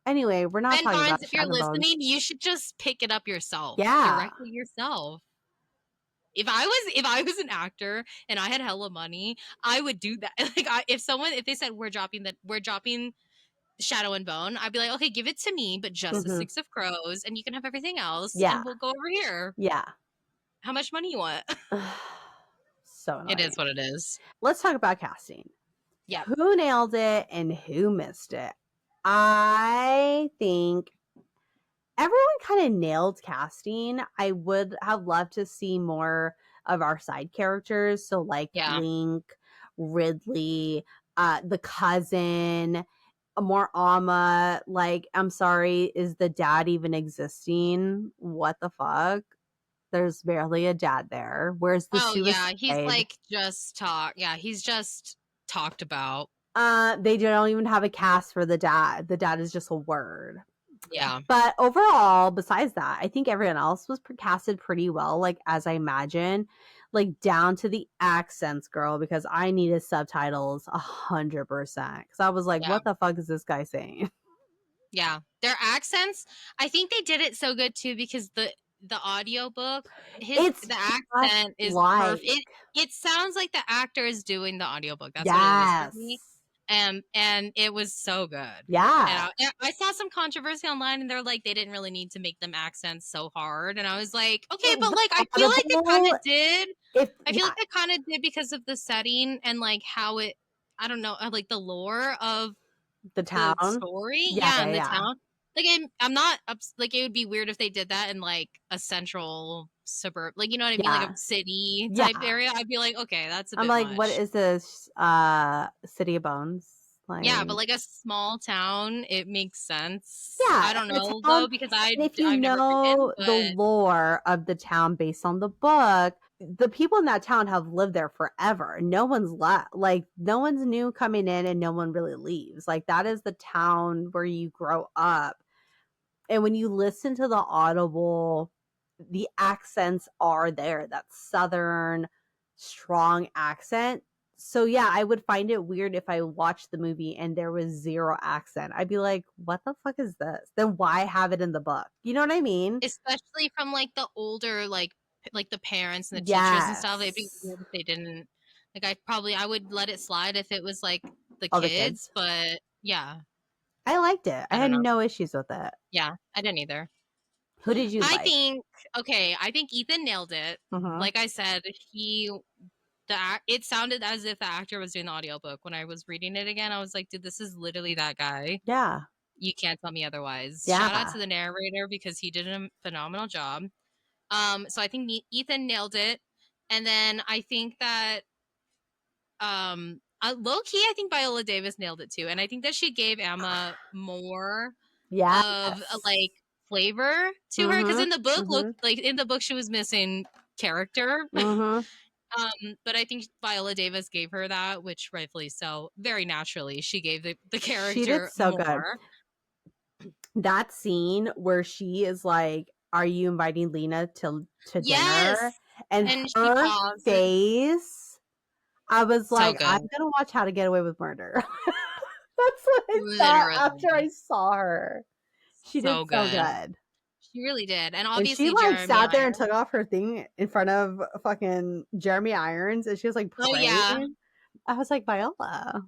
Anyway, we're not Ben talking Barnes, about if you're Shadow Bones. listening, you should just pick it up yourself. Yeah. Directly yourself. If I was an actor and I had hella money, I would do that. Like if they said we're dropping Shadow and Bone, I'd be like, okay, give it to me, but just the Six of Crows, and you can have everything else, Yeah. and we'll go over here. Yeah. How much money you want? So annoying. It is what it is. Let's talk about casting. Yeah. Who nailed it and who missed it? I think everyone kind of nailed casting. I would have loved to see more of our side characters. So like Link, Ridley, the cousin, more Amma. Like, I'm sorry, is the dad even existing? What the fuck? There's barely a dad there. Where's the Oh yeah, he's suicide? like just talk. Yeah, he's just talked about. They don't even have a cast for the dad. The dad is just a word. Yeah. But overall, besides that, I think everyone else was casted pretty well, like as I imagine, like down to the accents, girl, because I needed subtitles 100%. Because I was like, Yeah. what the fuck is this guy saying? Yeah. Their accents, I think they did it so good too because the audiobook, It's the just accent is like, perfect. It sounds like the actor is doing the audiobook. That's what it is for me. yes. And it was so good. Yeah. And I saw some controversy online, and they're like, they didn't really need to make them accents so hard. And I was like, okay, but The like, I feel like they kind audible, of did. if, I feel yeah, like they kind of did because of the setting and like how it, I don't know, like the lore of the the town. story. Yeah, Yeah, yeah, in the yeah. town. Like, I'm not like, it would be weird if they did that in like a central suburb, like, you know what I mean, like a Yeah. city type Yeah. area. I'd be like, okay, that's a I'm bit like, what much. is this? City of Bones? Yeah, but Like, like a small town, it makes sense. yeah, I don't and the know town, though because and if you I've never been, know the but lore of the town based on the book, the people in that town have lived there forever. No one's left. Like, no one's new coming in and no one really leaves. Like, that is the town where you grow up. And when you listen to the audible, the accents are there. That southern strong accent. So yeah, I would find it weird if I watched the movie and there was zero accent. I'd be like, what the fuck is this? Then why have it in the book? You know what I mean? especially from like the older, like the parents and the teachers and stuff, it'd be Yes. weird if they didn't. Like, I would let it slide if it was like the All the kids, kids. but yeah, I liked it. I I don't had know. no issues with it. Yeah, I didn't either. Who did you I like? think okay, I think Ethan nailed it. Mm-hmm. Like I said, it sounded as if the actor was doing the audiobook. When I was reading it again, I was like, dude, this is literally that guy. Yeah. You can't tell me otherwise. Shout out Yeah. to the narrator because he did a phenomenal job. So I think Ethan nailed it. And then I think that low key, I think Viola Davis nailed it too. And I think that she gave Emma more Yes. of a, like, flavor to her because Mm-hmm. in the book, Mm-hmm. she was missing character. Mm-hmm. But I think Viola Davis gave her that, which rightfully so. Very naturally, she gave the She did character so good. more. That scene where she is like, "Are you inviting Lena to dinner?" Yes, And and she her pauses. face, I was So like, good, "I'm gonna watch How to Get Away with Murder." That's what I thought after I literally, saw her. She did so so good. good. She really did, and And she obviously like Jeremy sat there and Irons. took off her thing in front of fucking Jeremy Irons and she was like Oh yeah, praying. I was like, Viola.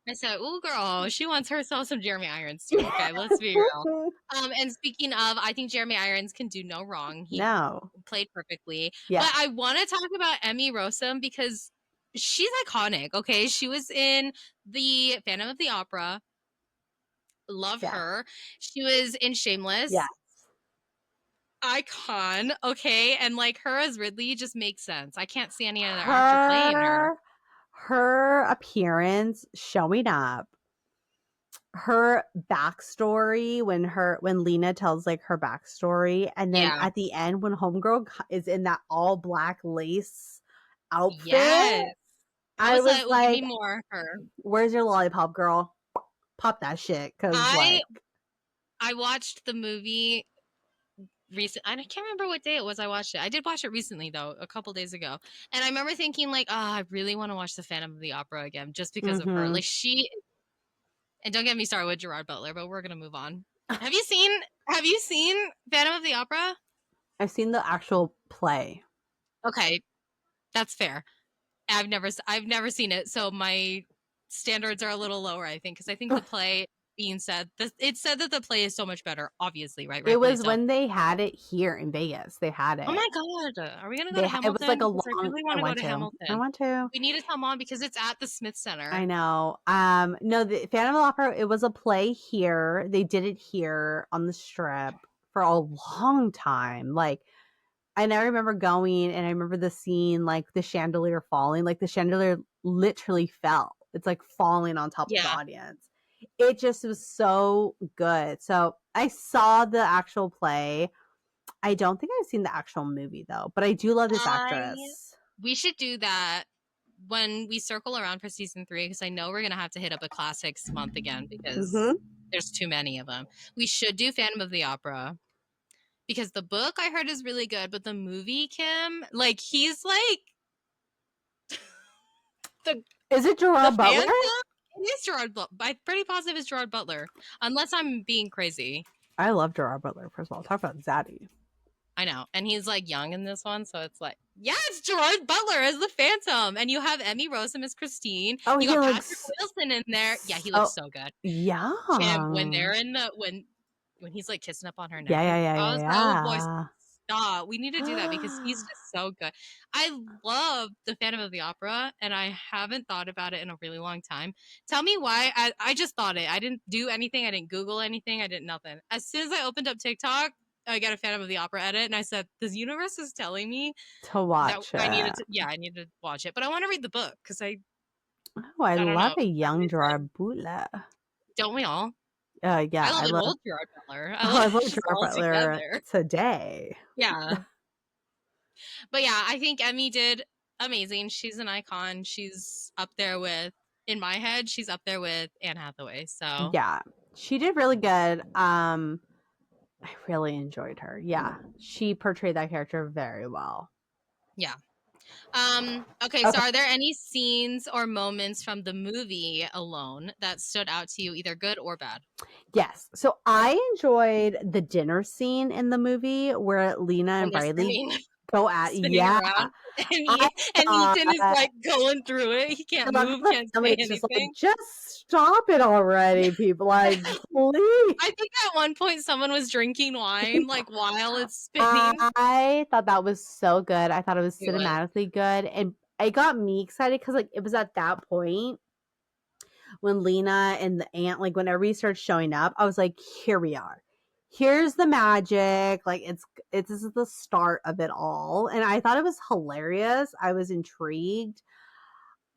I said, "Oh girl, she wants herself some Jeremy Irons too." Okay, let's be real. And speaking of, I think Jeremy Irons can do no wrong. He No. played perfectly. Yeah. But I want to talk about Emmy Rossum because she's iconic. Okay, she was in the Phantom of the Opera. Love Yeah. her. She was in Yeah. Shameless. Icon. Okay, and like her as Ridley just makes sense. I can't see any other actor playing her. Her appearance showing up, her backstory when Lena tells like her backstory, and then Yeah. at the end when Homegirl is in that all black lace outfit, Yes. I I was was like, "Well, give me like, more of her." "Where's your lollipop, girl? Pop that shit!" Because I like, I watched the movie recent. I can't remember what day it was I watched it. I did watch it recently though, a couple days ago. And I remember thinking like, "Oh, I really want to watch the Phantom of the Opera again just because of her." mm-hmm. Like, she, and don't get me started with Gerard Butler, but we're going to move on. Have you seen Phantom of the Opera? I've seen the actual play. Okay, that's fair. I've never seen it, so my standards are a little lower, I think, because I think the play being said, it said that the play is so much better, obviously, right? It Rightfully was so. when they had it here in Vegas. They had Oh it. my god, are we gonna go They to it was like Hamilton? a Because I long. really I want to go went to to. I Hamilton. went to. We need to come on because it's at the Smith I Center. know. No, the Phantom of the Opera. It was a play here. They did it here on the Strip for a long time. Like, and I remember going, and I remember the scene, like the chandelier falling. Like the chandelier literally fell. It's like falling on top of the Yeah, audience. It just was so good. So I saw the actual play. I don't think I've seen the actual movie though, but I do love this I actress. we should do that. when we circle around for season 3, because I know we're gonna have to hit up a classics month again because there's too many of them. We should do Phantom of the Opera because the book I heard is really good, but the movie, Kim, like he's like Is it Gerard Butler? Phantom? It is Gerard Butler. I'm pretty positive it's Gerard Butler, unless I'm being crazy. I love Gerard Butler. First of all, talk about Zaddy. I know, and he's like young in this one, so it's like, yeah, it's Gerard Butler as the Phantom, and you have Emmy Rossum as Christine. Oh, you he got looks Patrick Wilson in there. Yeah, he looks so good. Yeah. Kim, when they're in the when he's like kissing up on her neck. Yeah. I was like, oh boy, stop. We need to do that because he's just so good. I love the Phantom of the Opera, and I haven't thought about it in a really long time. Tell me why. I just thought it. I didn't do anything. I didn't Google anything. I did nothing. As soon as I opened up TikTok, I got a Phantom of the Opera edit, and I said, "The universe is telling me to watch it." I needed to. Yeah, I need to watch it, but I want to read the book because I love a young Gerard Butler. Don't we all? Yeah, I love an old Gerard Butler. I love Gerard Butler today. Yeah. But yeah, I think Emmy did amazing. She's an icon. She's up there with, in my head, she's up there with Anne Hathaway. So yeah, she did really good. I really enjoyed her. Yeah, she portrayed that character very well. Yeah. Okay, so are there any scenes or moments from the movie alone that stood out to you, either good or bad? Yes. So I enjoyed the dinner scene in the movie where Lena and Riley go at around. And Ethan is like going through it. He can't move, can't say anything. Just stop it already, people. Like, please. I think at one point someone was drinking wine like while it's spinning. I thought that was so good. I thought it was cinematically good. And it got me excited because like it was at that point when Lena and the aunt, like when everybody started showing up, I was like, here we are. Here's the magic. Like this is the start of it all. And I thought it was hilarious. I was intrigued.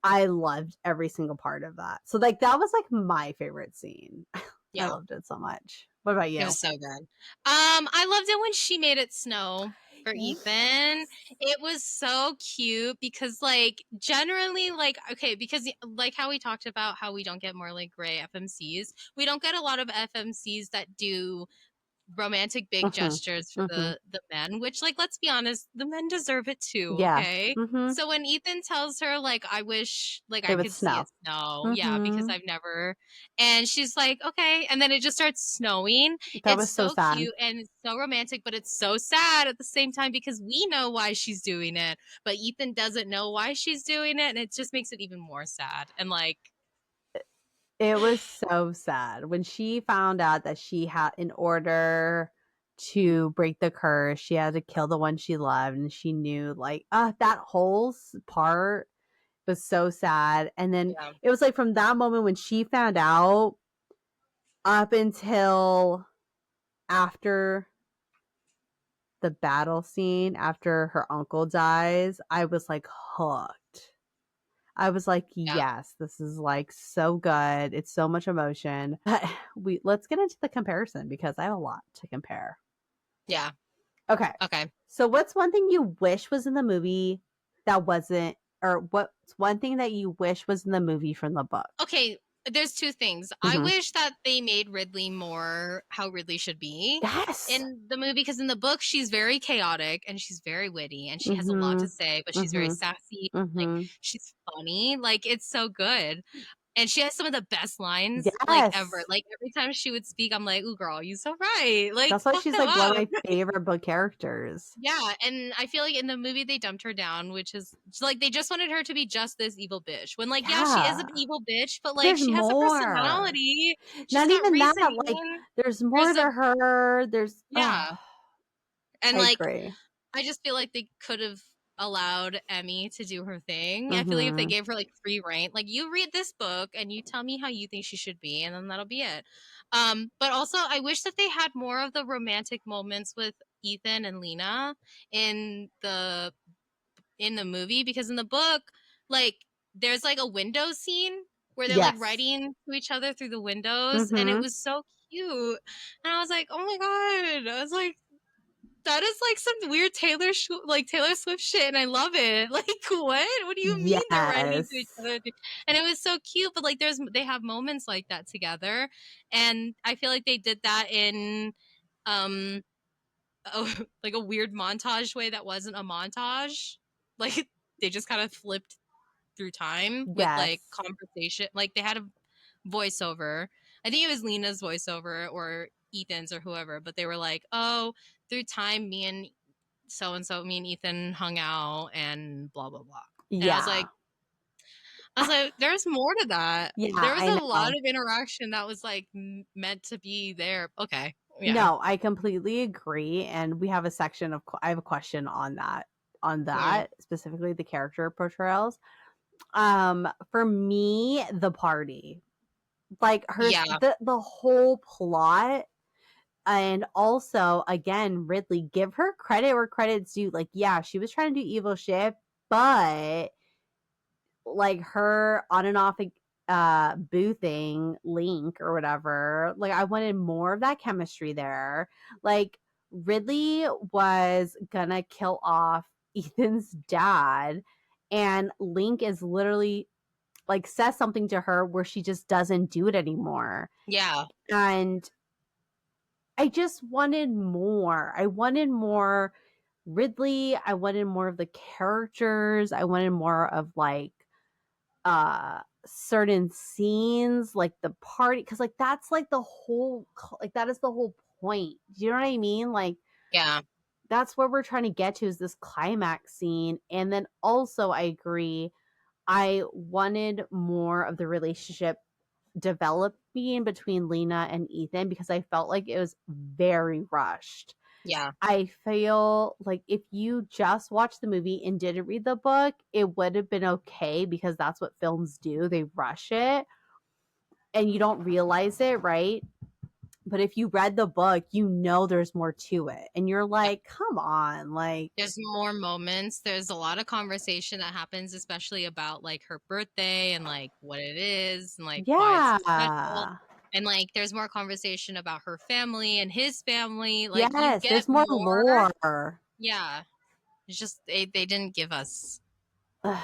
I loved every single part of that. So like that was like my favorite scene. Yeah. I loved it so much. What about you? It was so good. I loved it when she made it snow for Ethan. It was so cute because like generally like okay, because like how we talked about how we don't get more like gray FMCs. We don't get a lot of FMCs that do romantic big gestures for the men, which like let's be honest, the men deserve it too. Okay. So when Ethan tells her like I wish like I could see it snow, yeah, because I've never, and she's like okay, and then it just starts snowing. That was so sad. Cute and it's so romantic, but it's so sad at the same time because we know why she's doing it, but Ethan doesn't know why she's doing it, and it just makes it even more sad. And like it was so sad when she found out that she had, in order to break the curse, she had to kill the one she loved, and she knew like that whole part was so sad. And then it was like from that moment when she found out up until after the battle scene, after her uncle dies, I was like hooked. I was like, yes, this is like so good. It's so much emotion. Let's get into the comparison because I have a lot to compare. Yeah. Okay. So what's one thing you wish was in the movie that wasn't, or what's one thing that you wish was in the movie from the book? Okay. There's two things. I wish that they made Ridley more how Ridley should be in the movie, because in the book she's very chaotic and she's very witty and she has a lot to say, but she's very sassy. Like she's funny. Like it's so good. And she has some of the best lines like ever. Like every time she would speak, I'm like, "Ooh, girl, you so right." Like that's why she's like one of my favorite book characters. Yeah, and I feel like in the movie they dumped her down, which is like they just wanted her to be just this evil bitch. When like she is an evil bitch, but like she has a personality. She's not even that. Like there's more to her. There's and I agree. I just feel like they could have allowed Emmy to do her thing. I feel like if they gave her like free reign, like you read this book and you tell me how you think she should be, and then that'll be it. But also I wish that they had more of the romantic moments with Ethan and Lena in the movie, because in the book, like there's like a window scene where they're like writing to each other through the windows, and it was so cute. And I was like, oh my god! I was like, that is like some weird Taylor Swift shit, and I love it. Like, what do you mean they're running into each other? And it was so cute, but like they have moments like that together, and I feel like they did that in like a weird montage way that wasn't a montage. Like they just kind of flipped through time with like conversation. Like they had a voiceover. I think it was Lena's voiceover or Ethan's or whoever, but they were like, "Oh, through time, me and so and so, me and Ethan hung out and blah blah blah." And I was like, there's more to that. Yeah, There was I a know. lot of interaction that was like meant to be there. Okay. Yeah. No, I completely agree. And we have a section of, I have a question on that, specifically the character portrayals. For me, the party, like the whole plot. And also, again, Ridley, give her credit where credit's due. Like, yeah, she was trying to do evil shit, but like her on and off boothing Link or whatever, like I wanted more of that chemistry there. Like Ridley was gonna kill off Ethan's dad, and Link is literally like says something to her where she just doesn't do it anymore. Yeah. And I just wanted more. I wanted more Ridley. I wanted more of the characters. I wanted more of like certain scenes, like the party, because like that's like the whole, like that is the whole point. Do you know what I mean? Like, yeah, that's where we're trying to get to, is this climax scene. And then also I agree, I wanted more of the relationship developing between Lena and Ethan, because I felt like it was very rushed. Yeah. I feel like if you just watched the movie and didn't read the book, it would have been okay, because that's what films do. They rush it and you don't realize it, right? But if you read the book, you know there's more to it. And you're like, come on, like there's more moments. There's a lot of conversation that happens, especially about like her birthday and like what it is and like why it's so special. And like there's more conversation about her family and his family. Like you get there's more lore. Yeah. It's just they didn't give us I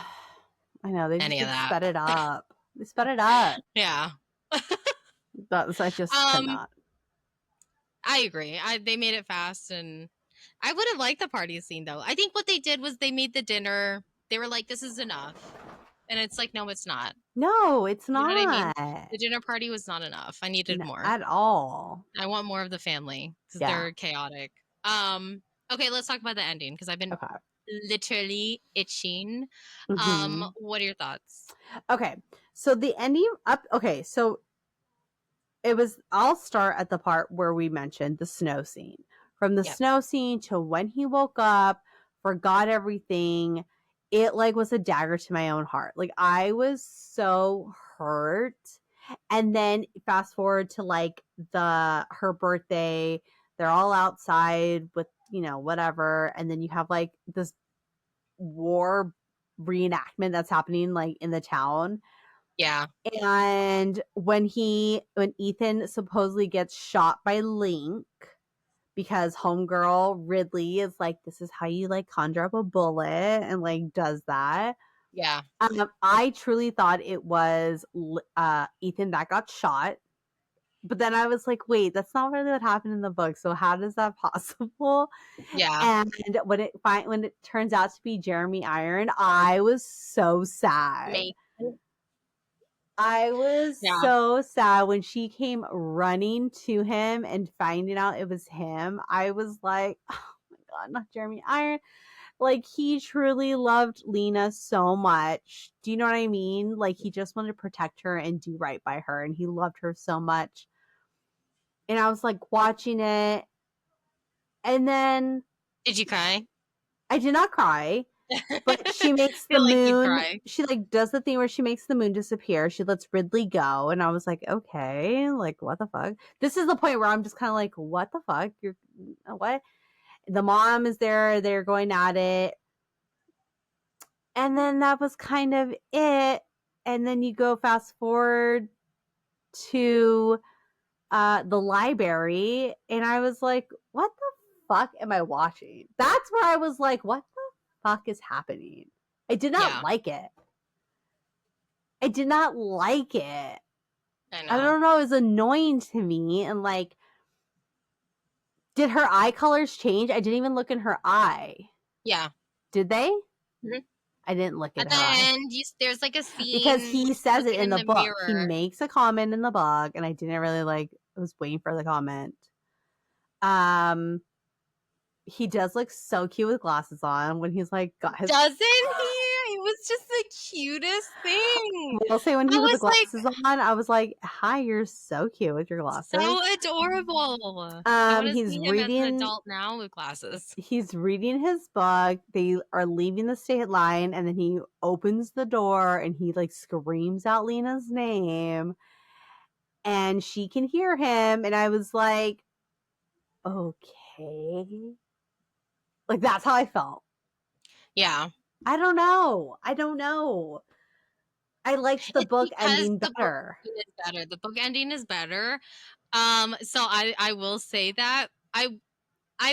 know, they just any of that. sped it up. They sped it up. Yeah. I just cannot. I agree. They made it fast, and I would have liked the party scene though. I think what they did was they made the dinner. They were like, "This is enough," and it's like, no, it's not. No, it's not. You know what I mean? The dinner party was not enough. I needed more at all. I want more of the family because they're chaotic. Okay, let's talk about the ending, because I've been literally itching. What are your thoughts? Okay, so the ending up. Okay, so it was. I'll start at the part where we mentioned the snow scene. From the snow scene to when he woke up, forgot everything. It like was a dagger to my own heart. Like I was so hurt. And then fast forward to like her birthday. They're all outside with, you know, whatever, and then you have like this war reenactment that's happening like in the town. Yeah. And when Ethan supposedly gets shot by Link, because homegirl Ridley is like, this is how you like conjure up a bullet, and like does that. Yeah. I truly thought it was Ethan that got shot. But then I was like, wait, that's not really what happened in the book. So how is that possible? Yeah. And when it turns out to be Jeremy Iron, I was so sad. I was so sad when she came running to him and finding out it was him. I was like, oh my God, not Jeremy Iron. Like, he truly loved Lena so much. Do you know what I mean? Like, he just wanted to protect her and do right by her, and he loved her so much. And I was like watching it, and then did you cry? I did not cry, but she makes the moon. She like does the thing where she makes the moon disappear. She lets Ridley go, and I was like, okay, like what the fuck? This is the point where I'm just kind of like, what the fuck? You're what? The mom is there. They're going at it, and then that was kind of it. And then you go fast forward to the library, and I was like, what the fuck am I watching? That's where I was like, what the fuck is happening? I did not like it. I did not like it. I don't know. It was annoying to me. And like, did her eye colors change? I didn't even look in her eye. Yeah. Did they? Mm-hmm. I didn't look at the her end. There's like a scene because he says it in the book. mirror. He makes a comment in the book, and I didn't really like. I was waiting for the comment. He does look so cute with glasses on when he's like got his. Doesn't he? It was just the cutest thing. I'll say when he put the glasses on, I was like, "Hi, you're so cute with your glasses. So adorable." I want to see him as an adult now with glasses. He's reading his book. They are leaving the state line, and then he opens the door and he like screams out Lena's name, and she can hear him. And I was like, okay. Like, that's how I felt. Yeah. I don't know. I liked the book ending better. The book ending is better. So I will say that I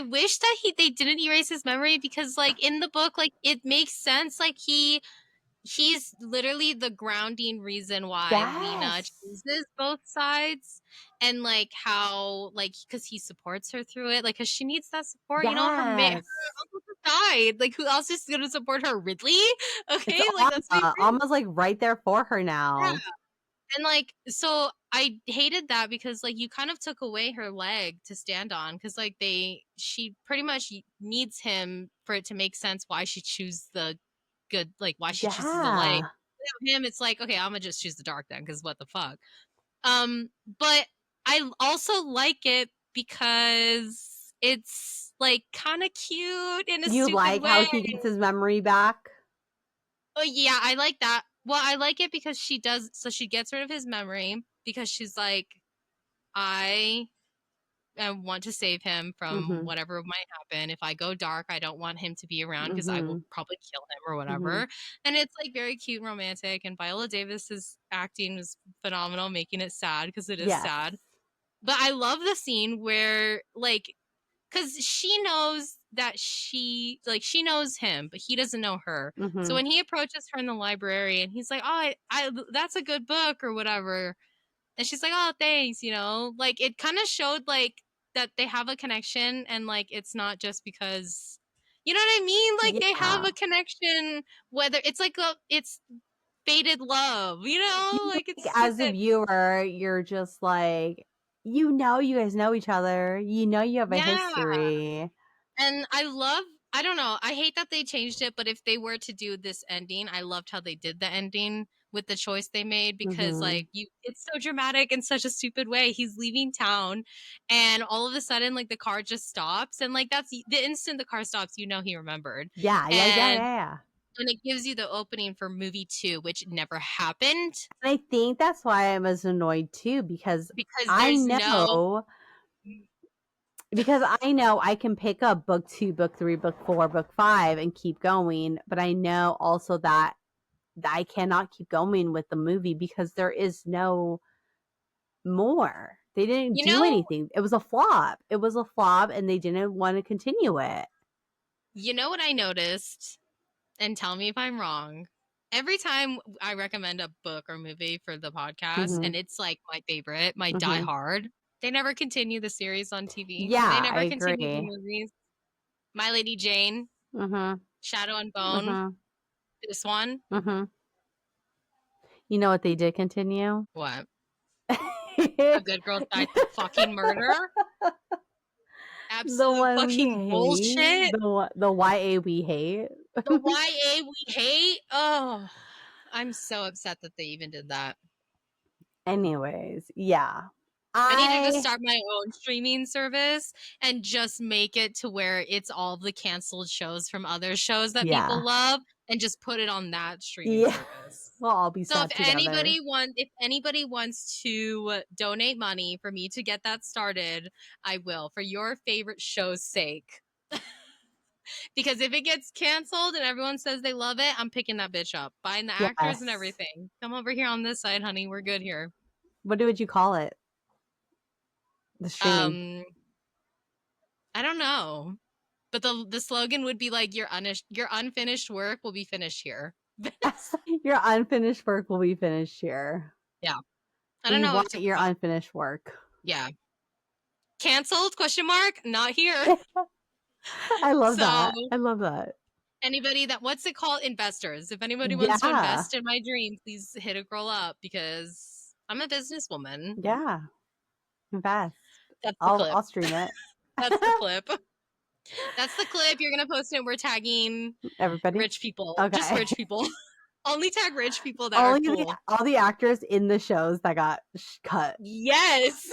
wish that they didn't erase his memory, because like in the book, like it makes sense. Like he's literally the grounding reason why Lena chooses both sides, and like how, like, because he supports her through it, like because she needs that support. You know, her uncle died. Like, who else is gonna support her? Ridley? Okay, it's like that's almost like right there for her now. Yeah. And like, so I hated that, because like you kind of took away her leg to stand on, because like she pretty much needs him for it to make sense why she chooses the good, like why she chooses the light. Without him, it's like, okay, I'm gonna just choose the dark then, because what the fuck. But I also like it because it's like kind of cute in a stupid way. You like how he gets his memory back? Oh yeah, I like that. Well, I like it because she gets rid of his memory, because she's like, I want to save him from whatever might happen. If I go dark, I don't want him to be around, because I will probably kill him or whatever. And it's like very cute and romantic, and Viola Davis's acting was phenomenal, making it sad, because it is sad. But I love the scene where, like, because she knows that she knows him, but he doesn't know her. So when he approaches her in the library and he's like, oh, I that's a good book or whatever, and she's like, oh, thanks, you know, like it kind of showed like that they have a connection, and like it's not just because, you know what I mean, like they have a connection, whether it's like it's fated love, you know, like it's as a viewer, you're just like, you guys know each other, you have a history. And I don't know, I hate that they changed it, but if they were to do this ending, I loved how they did the ending with the choice they made, because like it's so dramatic in such a stupid way. He's leaving town and all of a sudden like the car just stops, and like that's the instant the car stops, you know, he remembered. And it gives you the opening for movie 2, which never happened. And I think that's why I was annoyed too, because I know I can pick up book 2, book 3, book 4, book 5 and keep going, but I know also that I cannot keep going with the movie because there is no more. They didn't do anything. It was a flop. And they didn't want to continue it. You know what I noticed? And tell me if I'm wrong. Every time I recommend a book or movie for the podcast, and it's like my favorite, my Die Hard, they never continue the series on TV. Yeah, they never continue the movies. My Lady Jane, Shadow and Bone, this one. You know what they did continue? What? A good girl died to fucking murder? Absolute fucking bullshit. The YA we hate. The YA we hate? Oh, I'm so upset that they even did that. Anyways, yeah. I needed to start my own streaming service and just make it to where it's all the canceled shows from other shows that people love, and just put it on that streaming service. Well, I'll be so if anybody wants to donate money for me to get that started, I will, for your favorite show's sake. Because if it gets canceled and everyone says they love it, I'm picking that bitch up, buying the actors and everything. Come over here on this side, honey. We're good here. What would you call it? The streaming. I don't know. But the slogan would be like your unfinished work will be finished here. Your unfinished work will be finished here. Yeah. I don't We know want what to your unfinished work. Yeah. Canceled? Question mark? Not here. I love So that. I love that. anybody that what's it called? Investors. If anybody wants to Yeah. invest in my dream, please hit a girl up because I'm a businesswoman. Yeah. Invest. That's the clip. I'll stream it. That's the clip. That's the clip. You're gonna post it. We're tagging Everybody. rich people. Okay. Just rich people. Only tag rich people that Only are cool. all the actors in the shows that got cut. Yes.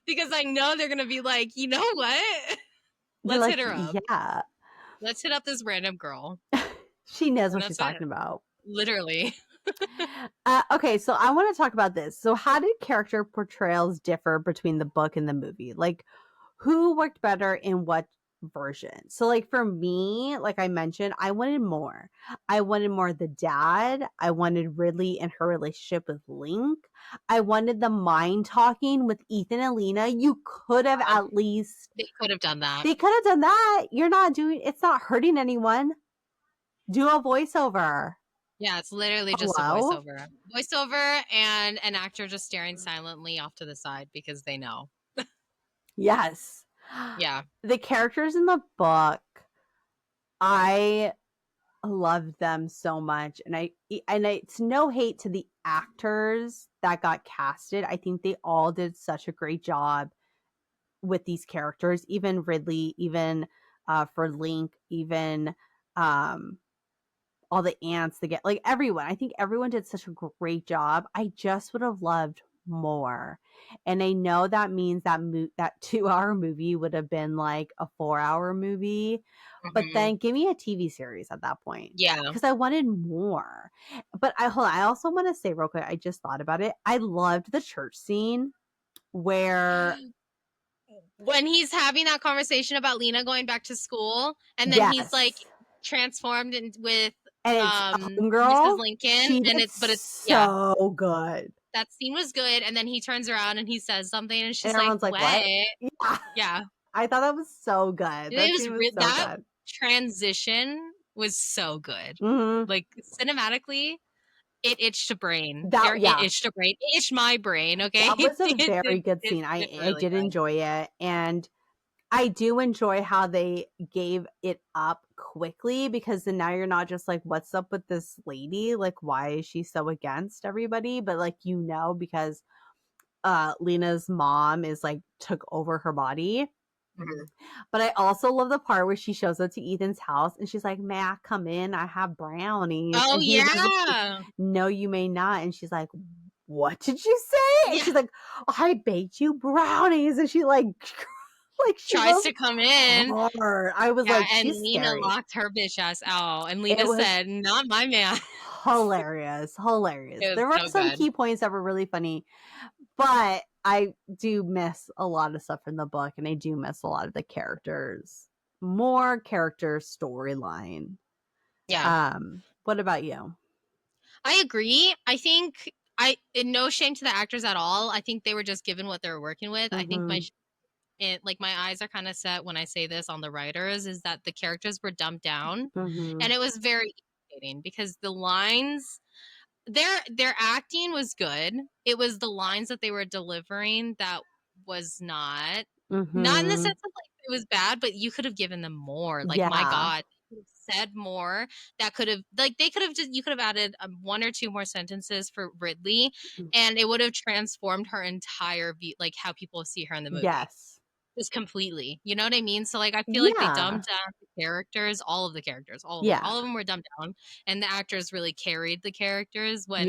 Because I know they're gonna be like, you know what? Let's hit her up. Yeah. Let's hit up this random girl. She knows what she's talking about. Literally. Okay, so I want to talk about this. So how did character portrayals differ between the book and the movie? Like, who worked better in what version? So like for me, like I mentioned, I wanted more. I wanted more of the dad. I wanted Ridley and her relationship with Link. I wanted the mind talking with Ethan and Lena. You could have at least They could have done that. They could have done that. You're not doing it's not hurting anyone. Do a voiceover. Yeah, it's literally just a voiceover. Voiceover and an actor just staring silently off to the side because they know. Yes. Yeah. The characters in the book, I loved them so much. And it's no hate to the actors that got casted. I think they all did such a great job with these characters, even Ridley, even for Link, even all the ants that get like everyone. I think everyone did such a great job. I just would have loved more. And I know that means that that 2-hour movie would have been like a 4-hour movie. But then give me a TV series at that point. Yeah. Because I wanted more. But I also want to say real quick, I just thought about it. I loved the church scene where when he's having that conversation about Lena going back to school and then he's like transformed with Mrs. Lincoln and it's so good. That scene was good, and then he turns around and he says something, and she's like, what? Yeah. Yeah. I thought that was so good. That transition was so good. Mm-hmm. Like cinematically, it itched a brain. It itched a brain. It itched my brain. Okay, that was a very good scene. I did enjoy it, and I do enjoy how they gave it up quickly because then now you're not just like, what's up with this lady? Like, why is she so against everybody? But like, because Lena's mom is like took over her body. Mm-hmm. But I also love the part where she shows up to Ethan's house and she's like, may I come in? I have brownies. Oh, and yeah. Like, no, you may not. And she's like, what did you say? And she's like, I baked you brownies. And she like she tries to come in. Hard. I was like, and she's Lena scary. locked her bitch ass out. And Lena said, not my man. Hilarious. There were some key points that were really funny. But I do miss a lot of stuff in the book, and I do miss a lot of the characters. More character storyline. Yeah. What about you? I agree. I think no shame to the actors at all. I think they were just given what they were working with. Mm-hmm. I think my eyes are kind of set when I say this on the writers is that the characters were dumbed down, mm-hmm. and it was very irritating because the lines. Their acting was good. It was the lines that they were delivering that was not in the sense of like it was bad, but you could have given them more. Like my God, they could have said more. That could have you could have added 1 or 2 more sentences for Ridley, and it would have transformed her entire view, like how people see her in the movie. Yes. Just completely. You know what I mean? So like I feel like they dumbed down the characters, all of the characters, all of them were dumbed down, and the actors really carried the characters when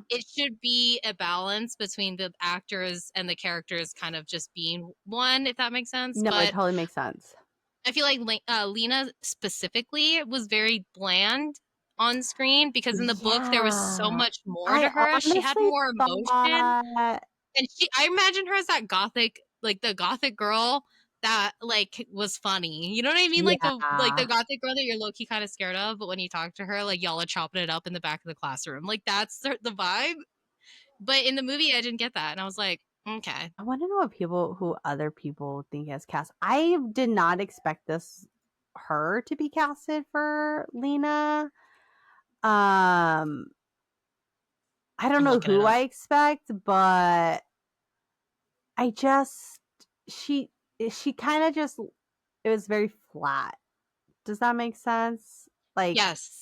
it should be a balance between the actors and the characters kind of just being one, if that makes sense. No, it totally makes sense. I feel like Lena specifically was very bland on screen because in the book there was so much more to her. She had more emotion. And I imagine her as that gothic, like the gothic girl that like was funny. You know what I mean? Like the gothic girl that you're low key kind of scared of, but when you talk to her, like y'all are chopping it up in the back of the classroom. Like that's the vibe. But in the movie, I didn't get that, and I was like, Okay. I want to know who other people think has cast. I did not expect her to be casted for Lena. I don't I'm know looking it who up. I expect, but I just she kind of just it was very flat. Does that make sense? Like, Yes.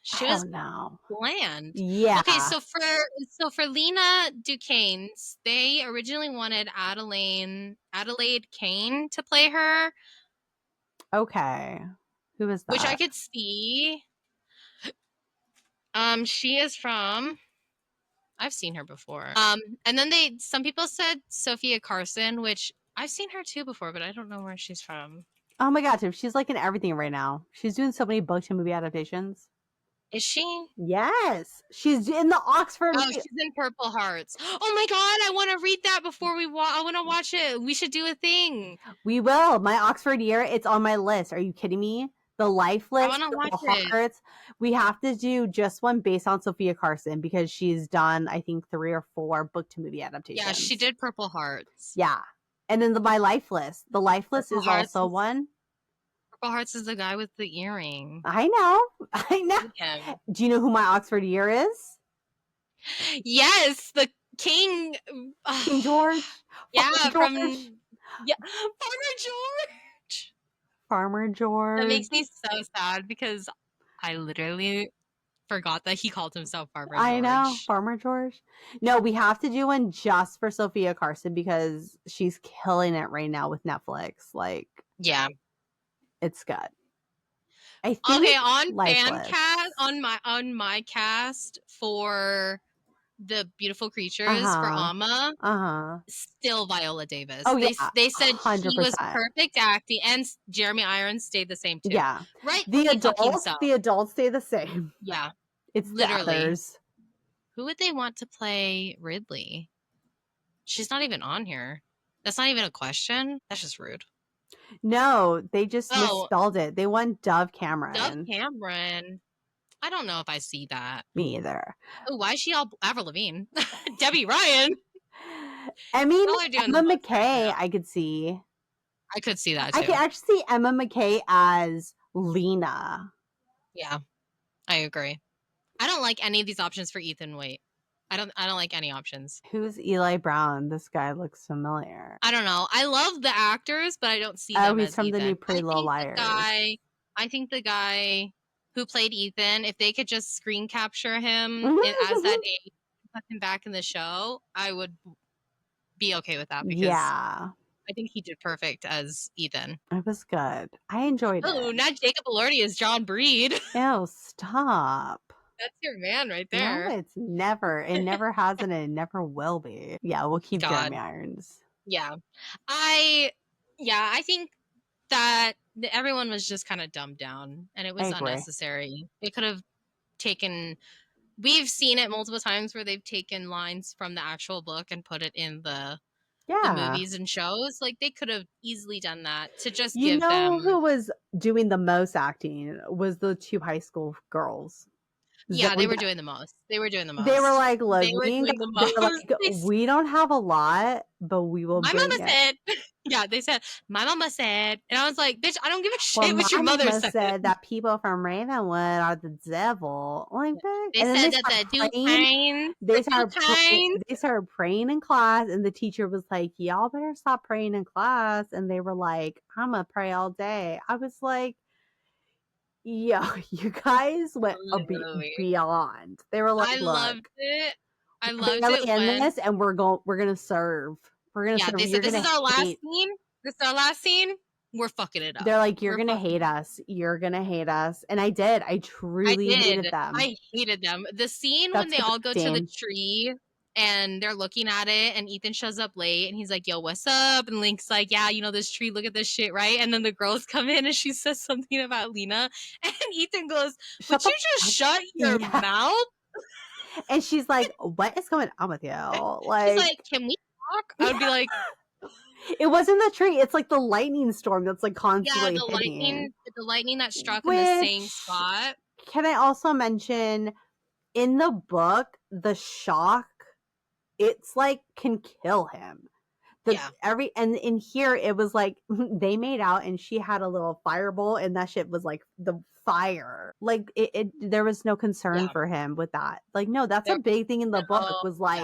She I was don't know. bland. Okay, Yeah. so for Lena Duquesne's, they originally wanted Adelaide Kane to play her, Okay. Who is which I that? could see. She is from. I've seen her before. And then some people said Sophia Carson, which I've seen her too before, but I don't know where she's from. Oh my god, Tiff, she's like in everything right now. She's doing so many book to movie adaptations. Is she? Yes, she's in the Oxford. Oh, she's in Purple Hearts. Oh my god, I want to read that before we watch. I want to watch it. We should do a thing. We will. My Oxford year, it's on my list. Are you kidding me? The life I list, want to watch Purple it. Hearts. We have to do just one based on Sophia Carson because she's done, I think, 3 or 4 book to movie adaptations. Yeah, she did Purple Hearts. Yeah. And then my life list. The life list Purple is Hearts also is, one. Purple Hearts is the guy with the earring. I know. I know. Him. Do you know who my Oxford year is? Yes, the King. King George? Yeah, Farmer from George? Farmer George. Farmer That George. makes me so sad because I literally forgot that he called himself Farmer I know. George. Farmer George. No, we have to do one just for Sophia Carson because she's killing it right now with Netflix. Like, Yeah. it's good. I think Okay, on fan Lifeless. cast on my cast for the Beautiful Creatures for Uh-huh. Amma, Uh-huh. still Viola Davis. Oh, yeah. They said he was 100%. perfect acting, and Jeremy Irons stayed the same too. Yeah. Rightfully fucking so. The adults stay the same. Yeah, It's literally. the others. Who would they want to play Ridley? She's not even on here. That's not even a question. That's just rude. No, they just misspelled it. They want Dove Cameron. Dove Cameron. I don't know if I see that. Me either. Oh, why is she all Avril Lavigne? Debbie Ryan. I mean, Emma McKay, right, I could see. I could see that too. I could actually see Emma McKay as Lena. Yeah, I agree. I don't like any of these options for Ethan Waite. I don't like any options. Who's Eli Brown? This guy looks familiar. I don't know. I love the actors, but I don't see them he's as from Ethan. the new Pretty Little Liars. I think the guy who played Ethan, if they could just screen capture him as that age, put him back in the show, I would be okay with that because I think he did perfect as Ethan. It was good. I enjoyed it. Oh, not Jacob Elordi as John Breed. Ew, stop. That's your man right there. No, it's never. It never has and it never will be. Yeah, we'll keep Jeremy Irons. Yeah. I think that everyone was just kind of dumbed down and it was unnecessary. They could have taken, we've seen it multiple times where they've taken lines from the actual book and put it in the movies and shows. Like they could have easily done that to just give them. Who was doing the most acting was the 2 high school girls. Yeah, they were doing the most. They were like, look, we don't have a lot, but we will. My mama said, yeah, they said, my mama said, and I was like, bitch, I don't give a shit what your mother said. That people from Ravenwood are the devil. Like, they said that the Duquesne, they started praying in class, and the teacher was like, y'all better stop praying in class. And they were like, I'm gonna pray all day. I was like, yo, you guys went beyond. They were like, look, loved it. I loved it in this, and we're gonna serve. We're gonna serve. They said this is our last scene. This is our last scene. We're fucking it up. They're like, you're gonna hate us. You're gonna hate us. And I did. I truly hated them. I hated them. The scene when they all go to the tree and they're looking at it and Ethan shows up late and he's like, yo, what's up? And Link's like, yeah, you know, this tree, look at this shit, right? And then the girls come in and she says something about Lena and Ethan goes, would you just shut your mouth? And she's like, what is going on with you? Like, she's like, can we talk? I would be like, it wasn't the tree. It's like the lightning storm that's like constantly hitting. The lightning that struck in the same spot. Can I also mention in the book, the shock it's like can kill him. And in here it was like they made out and she had a little fireball and that shit was like the fire. Like there was no concern for him with that. Like, no, that's a big thing in the book was like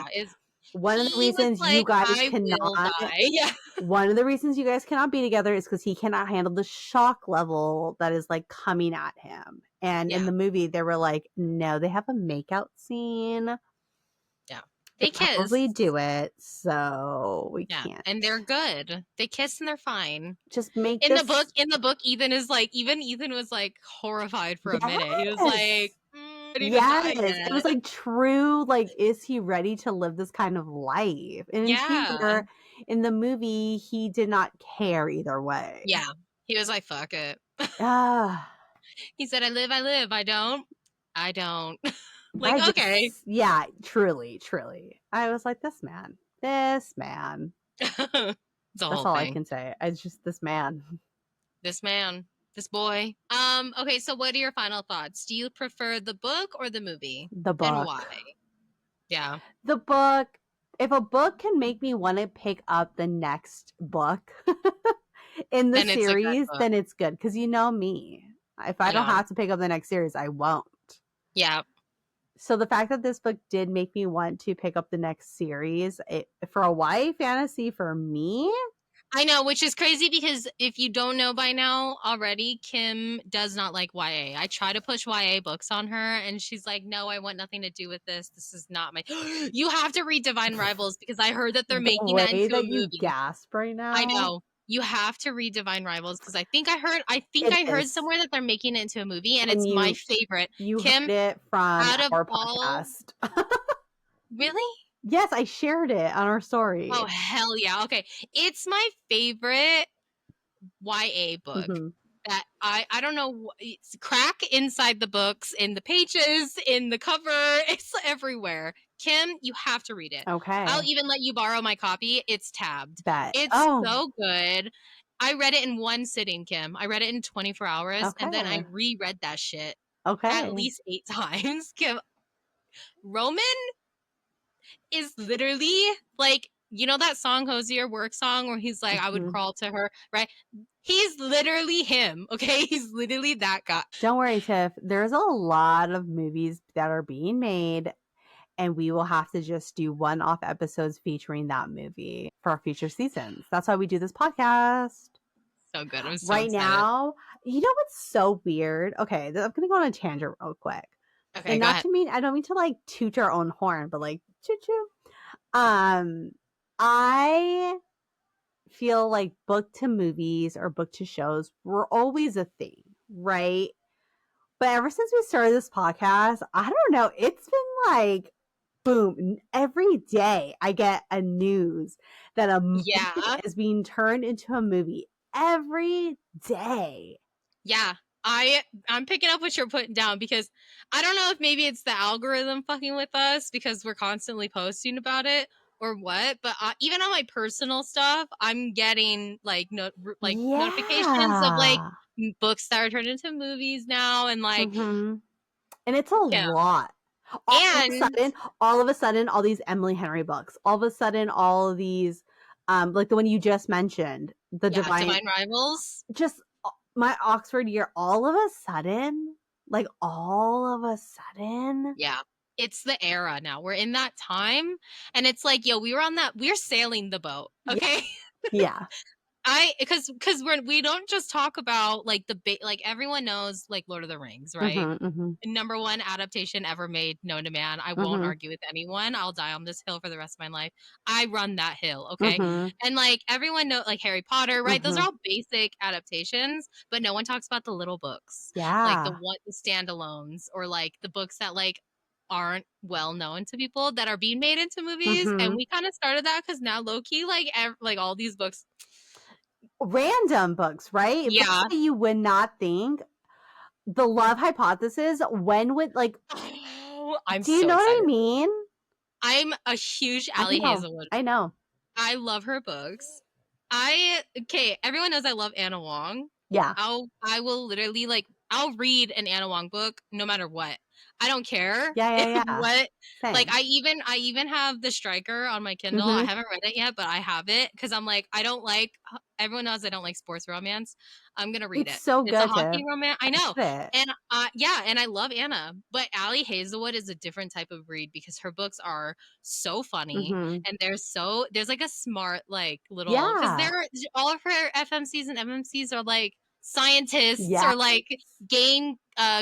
one of the he was reasons you like, guys I will cannot die. Yeah. one of the reasons you guys cannot be together is because he cannot handle the shock level that is like coming at him. And in the movie they were like, no, they have a makeout scene. Yeah. They probably do it, so we can't. And they're good. They kiss and they're fine. Just make in the book, Ethan was like horrified for a minute. He was like, ready to die yet. It was like true, like, is he ready to live this kind of life? And here in the movie, he did not care either way. Yeah. He was like, fuck it. He said, I live, I don't. Like, okay. Yeah, truly. I was like, this man. That's all I can say. It's just this man. This boy. Okay, so what are your final thoughts? Do you prefer the book or the movie? The book. And why? Yeah. The book. If a book can make me want to pick up the next book in the series, then it's good. Because you know me. If I don't have to pick up the next series, I won't. Yeah. So the fact that this book did make me want to pick up the next series, for a YA fantasy for me. I know, which is crazy because if you don't know by now already, Kim does not like YA. I try to push YA books on her and she's like, no, I want nothing to do with this. This is not my... You have to read Divine Rivals because I heard that they're making that into a movie. You gasp right now. I know. You have to read Divine Rivals because I think I heard somewhere that they're making it into a movie and it's my favorite. You heard it from our podcast. Really? Yes, I shared it on our story. Oh, hell yeah. Okay. It's my favorite YA book that I don't know. It's crack inside the books, in the pages, in the cover. It's everywhere. Kim, you have to read it. Okay. I'll even let you borrow my copy. It's tabbed. Bet. It's so good. I read it in one sitting, Kim. I read it in 24 hours and then I reread that shit at least 8 times. Kim, Roman is literally like, you know that song Hosier Work song where he's like, I would crawl to her, right? He's literally him, okay? He's literally that guy. Don't worry, Tiff. There's a lot of movies that are being made and we will have to just do one-off episodes featuring that movie for our future seasons. That's why we do this podcast. So good. I'm so right excited. Now, you know what's so weird? Okay, I'm going to go on a tangent real quick. Okay, and I don't mean to like toot our own horn, but like choo-choo. I feel like book to movies or book to shows were always a thing, right? But ever since we started this podcast, I don't know, it's been like boom, every day I get a news that a movie is being turned into a movie every day. Yeah. I'm picking up what you're putting down because I don't know if maybe it's the algorithm fucking with us because we're constantly posting about it or what, but even on my personal stuff, I'm getting like notifications of like books that are turned into movies now and like and it's a lot. All of a sudden, all these Emily Henry books. All of a sudden, all of these, like the one you just mentioned, the Divine Rivals. Just my Oxford year. All of a sudden, yeah, it's the era now. We're in that time, and it's like, yo, we're sailing the boat, okay? Yeah. Because we don't just talk about like like everyone knows like Lord of the Rings, right? Number 1 adaptation ever made known to man. I won't argue with anyone. I'll die on this hill for the rest of my life. I run that hill, okay? And like everyone knows like Harry Potter, right? Those are all basic adaptations, but no one talks about the little books, like the standalones or like the books that like aren't well known to people that are being made into movies. And we kind of started that because now low-key like all these books, random books, right? Yeah. Books that you would not think. The Love Hypothesis, when would like do you know what I mean? I'm a huge Allie Hazelwood. I know. I love her books. Everyone knows I love Anna Wong. Yeah. I will literally like I'll read an Anna Wong book no matter what. I don't care. Yeah. What? Same. Like I even have the Striker on my Kindle. I haven't read it yet, but I have it because I'm like, I don't like. Everyone knows I don't like sports romance. I'm gonna read It's it. so It's a good, hockey Tiff. romance. I know. It. And yeah, and I love Anna, but Allie Hazelwood is a different type of read because her books are so funny and there's like a smart like little because Yeah. they're all of her FMCs and MMCs are like scientists Yeah. or like game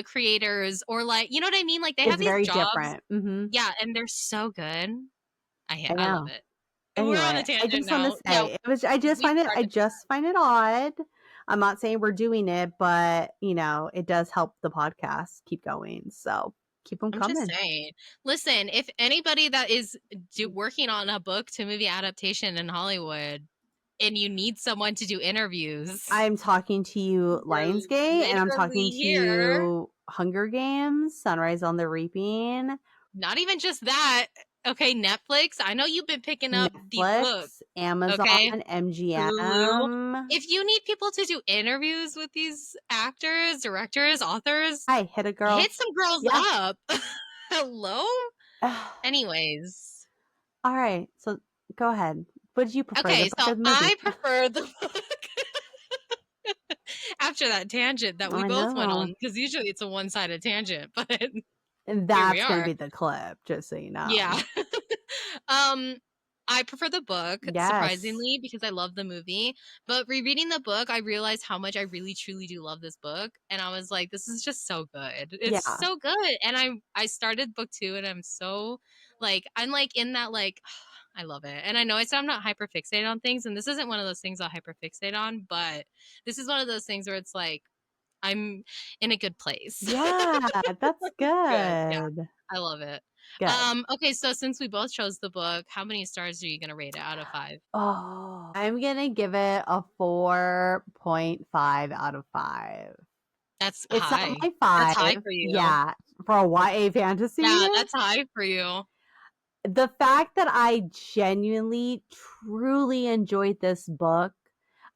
creators or like you know what I mean, like they have It's these very jobs. different. Yeah, and they're so good. I I love know. it. And we're on a Anyway, I tangent just want to now. Yeah, say it was. I we started. just find it odd. I'm not saying we're doing it, but you know, it does help the podcast keep going. So keep them I'm just coming. saying. Listen, if anybody that is working on a book to movie adaptation in Hollywood, and you need someone to do interviews, I'm talking to you, Lionsgate, and I'm talking literally to here. you, Hunger Games, Sunrise on the Reaping. Not even just that. Okay, Netflix. I know you've been picking up these books. Netflix, Amazon, Okay, Hulu. MGM. If you need people to do interviews with these actors, directors, authors, Hi, hit a girl. hit some girls Yeah. up. Hello? Anyways. All right. So go ahead. What did you prefer? Okay, The book so or the movie? I prefer the book. After that tangent that we both went on, because usually it's a one-sided tangent, but and that's going to be the clip, just so you know. Yeah. I prefer the book, surprisingly, because I love the movie. But rereading the book, I realized how much I really truly do love this book. And I was like, this is just so good. It's so good. And I started book 2 and I'm so like I'm like in that like I love it. And I know I said I'm not hyper fixated on things, and this isn't one of those things I'll hyper fixate on, but this is one of those things where it's like I'm in a good place. Yeah, that's good. Yeah, I love it. Good. Okay, so since we both chose the book, how many stars are you gonna rate it out of 5? Oh, I'm gonna give it a 4.5 out of 5. That's It's high. not my 5. That's high for you. Yeah, for a YA fantasy. Yeah, that's high for you. The fact that I genuinely, truly enjoyed this book.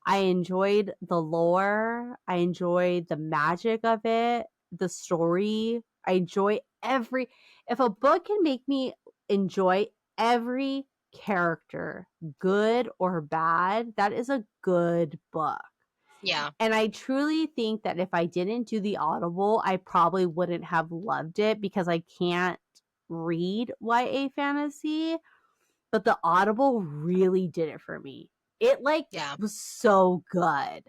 I enjoyed the lore. I enjoyed the magic of it, the story. I enjoy if a book can make me enjoy every character, good or bad, that is a good book. Yeah. And I truly think that if I didn't do the Audible, I probably wouldn't have loved it because I can't read YA fantasy, but the Audible really did it for me. It was so good.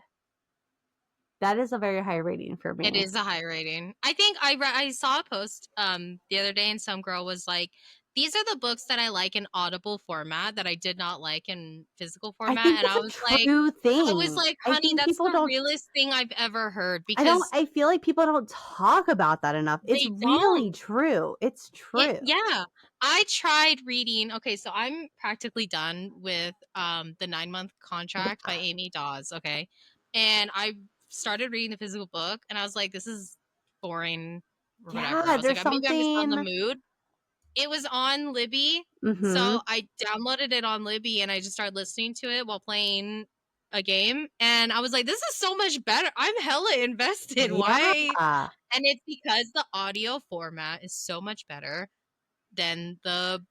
That is a very high rating for me. It is a high rating. I think I saw a post the other day and some girl was like, these are the books that I like in Audible format that I did not like in physical format. I And was like, honey, that's the realest thing I've ever heard. Because I feel like people don't talk about that enough. It's really true. It's true. Yeah. I tried reading. Okay, so I'm practically done with the 9-month contract by Amy Dawes. Okay. And I started reading the physical book and I was like, this is boring or whatever. I was like, maybe I'm just on the mood. It was on Libby. So I downloaded it on Libby and I just started listening to it while playing a game. And I was like, this is so much better. I'm hella invested. Why? And it's because the audio format is so much better than the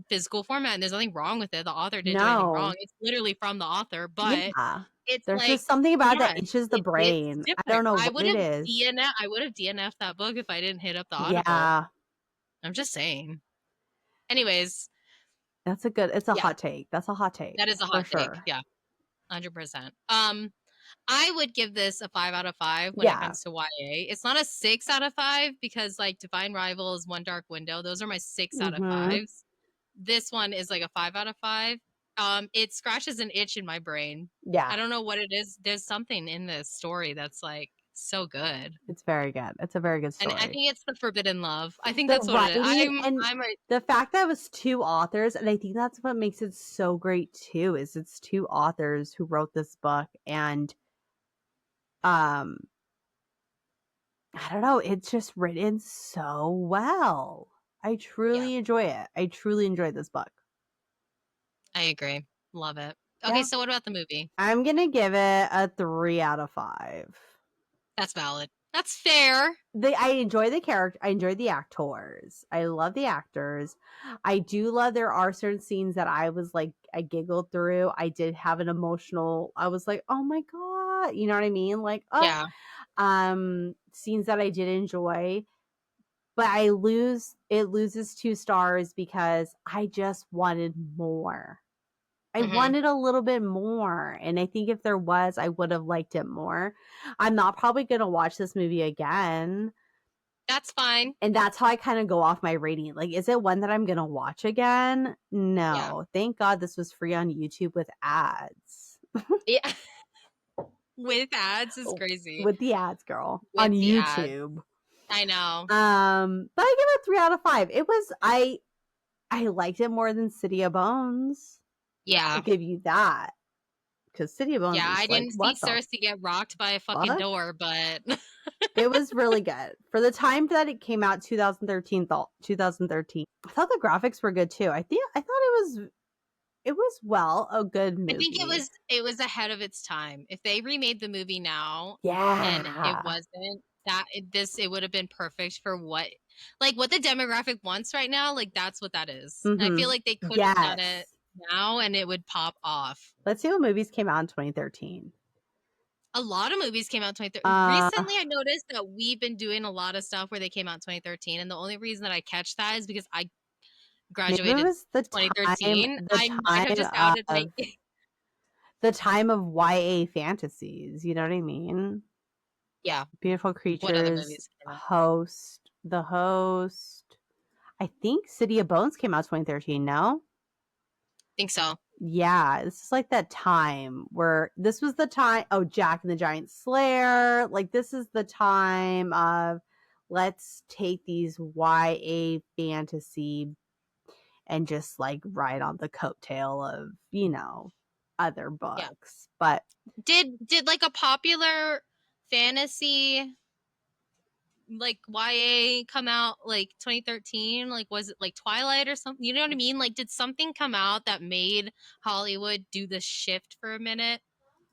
physical format. And there's nothing wrong with it. The author didn't do anything wrong. It's literally from the author, but it's there's like just something about that itches the brain. I don't know what it is. I would have DNF'd that book if I didn't hit up the Audible. Yeah. I'm just saying. Anyways. It's a hot take. That's a hot take. That is a hot take. Sure. Yeah. 100%. I would give this a 5 out of 5 when it comes to YA. It's not a 6 out of 5 because like Divine Rivals, One Dark Window, those are my 6 out of 5s. This one is like a 5 out of 5. It scratches an itch in my brain. Yeah. I don't know what it is. There's something in this story that's like so good. It's very good. It's a very good story. And I think it's the forbidden love. I think that's what it is. The fact that it was 2 authors, and I think that's what makes it so great too, is it's 2 authors who wrote this book, and I don't know, it's just written so well. I truly enjoy it. I truly enjoyed this book. I agree. Love it. Okay, so what about the movie? I'm gonna give it a 3 out of 5. That's valid. That's fair. I enjoy the character. I enjoy the actors. I love the actors. I do love there are certain scenes that I was like, I giggled through. I did have an emotional, I was like, oh my God. You know what I mean? Like, Yeah. scenes that I did enjoy. But it loses 2 stars because I just wanted more. I wanted a little bit more. And I think if there was, I would have liked it more. I'm not probably going to watch this movie again. That's fine. And that's how I kind of go off my rating. Like, is it one that I'm going to watch again? No. Yeah. Thank God this was free on YouTube with ads. Yeah. With ads is crazy. With the ads, girl. With on the YouTube. Ads. I know. But I give it a 3 out of 5. It was I liked it more than City of Bones. Yeah. I'll give you that. Because City of Bones Yeah, is I like, didn't what see Cersei get rocked by a fucking door, but it was really good. For the time that it came out, 2013. I thought the graphics were good too. I thought it was a good movie. I think it was ahead of its time. If they remade the movie now, yeah, and it wasn't it would have been perfect for what the demographic wants right now. Like that's what that is. Mm-hmm. I feel like they could have done it now, and it would pop off. Let's see what movies came out in 2013. A lot of movies came out in 2013. Recently, I noticed that we've been doing a lot of stuff where they came out in 2013, and the only reason that I catch that is because I graduated Maybe it was the 2013. I might have just outed the time of YA fantasies. You know what I mean? Yeah. Beautiful Creatures. What other movies came out? The Host. I think City of Bones came out 2013. No? Think so. Yeah, this is like that time where this was the time. Oh, Jack and the Giant Slayer. Like this is the time of let's take these YA fantasy and just like ride on the coattail of, other books. Yeah. But did like a popular fantasy like YA come out like 2013? Like was it like Twilight or something? You know what I mean? Like did something come out that made Hollywood do the shift for a minute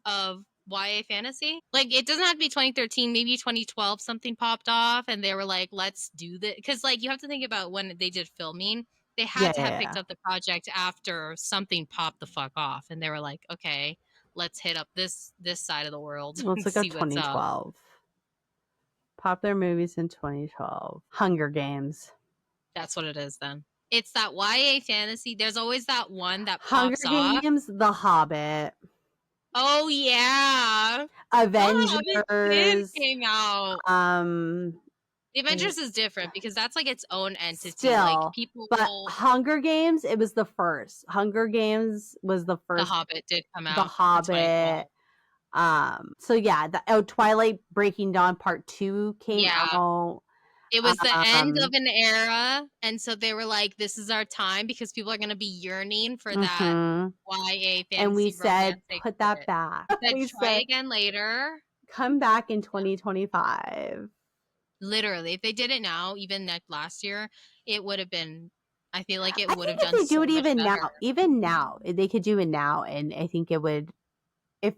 of YA fantasy? Like it doesn't have to be 2013, maybe 2012 something popped off and they were like, let's do this. Because like you have to think about when they did filming, they had to have picked up the project after something popped the fuck off. And they were like, okay, let's hit up this side of the world. Let's look at 2012. Popular movies in 2012. Hunger Games. That's what it is then. It's that YA fantasy. There's always that one that pops off. Hunger Games, The Hobbit. Oh yeah. Avengers came out. The Avengers is different because that's like its own entity. Still, like people but Hunger Games, it was the first. Hunger Games was the first. The Hobbit did come out. The Hobbit. So yeah, Twilight Breaking Dawn Part 2 came out. It was the end of an era, and so they were like, "This is our time," because people are going to be yearning for that YA fantasy. And we said, "Put that back." We try again later. Come back in 2025. Literally, if they did it now, even last year, it would have been. I feel like it would have done. If they do it even now, they could do it now, and I think it would. If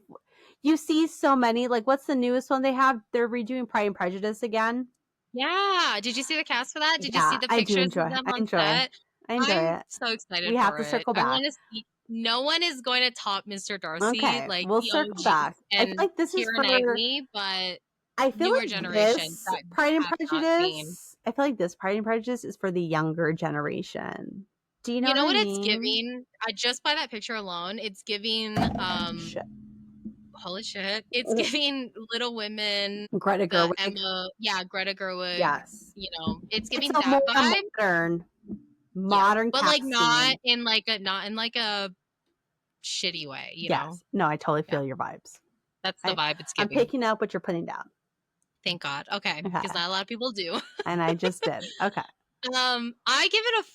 you see so many, like, what's the newest one they have? They're redoing Pride and Prejudice again. Yeah. Did you see the cast for that? Did you see the pictures of them on set? I enjoy it. So excited. We have to circle back. I want to see. No one is going to top Mr. Darcy. Okay, like we'll circle back. I feel like this is for Knightley, but I feel newer like generation. This Pride and Prejudice. I feel like this Pride and Prejudice is for the younger generation. Do you know what it's giving? Just by that picture alone, it's giving. Shit. Holy shit! It's giving Little Women. Greta Gerwig. Greta Gerwig. Yes. It's giving that vibe. Modern, but like not in like a shitty way. You know? No, I totally feel your vibes. That's the vibe it's giving. I'm picking up what you're putting down. Thank God. Okay, because not a lot of people do. And I just did. Okay. I give it a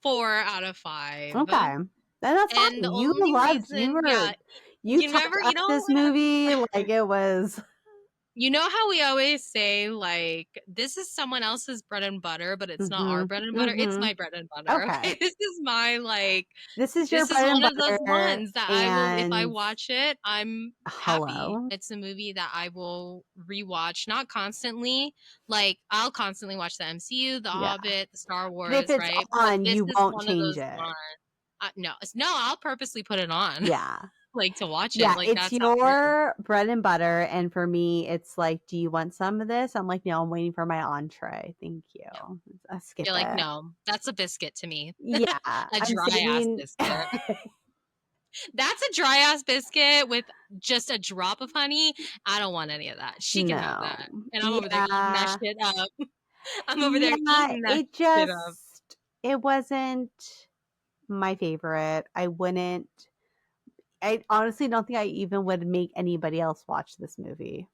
4 out of 5. Okay, and that's fine. You loved. You remember this movie like it was. You know how we always say, like, this is someone else's bread and butter, but it's not our bread and butter? It's my bread and butter, okay? This is my, like, this is your bread and one of those butter, ones that I will, if I and watch it, I'm happy. hello. It's a movie that I will rewatch, not constantly. Like, I'll constantly watch the MCU, The Hobbit, the Star But if Wars, it's right? But on, this you is won't one of change those it. ones. No, I'll purposely put it on, Yeah. like, to watch it. Yeah, Like, it's that's how it is. your bread and butter, and for me, it's like, do you want some of this? I'm like, no, I'm waiting for my entree. Thank you. I'll skip You're like, it. no, that's a biscuit to me. Yeah, A I'm dry ass saving. biscuit. That's a dry ass biscuit with just a drop of honey. I don't want any of that. She can have No. that. And I'm over there eating that Yeah. shit up. I'm over there Yeah, eating that shit up. it wasn't my favorite. I honestly don't think I even would make anybody else watch this movie.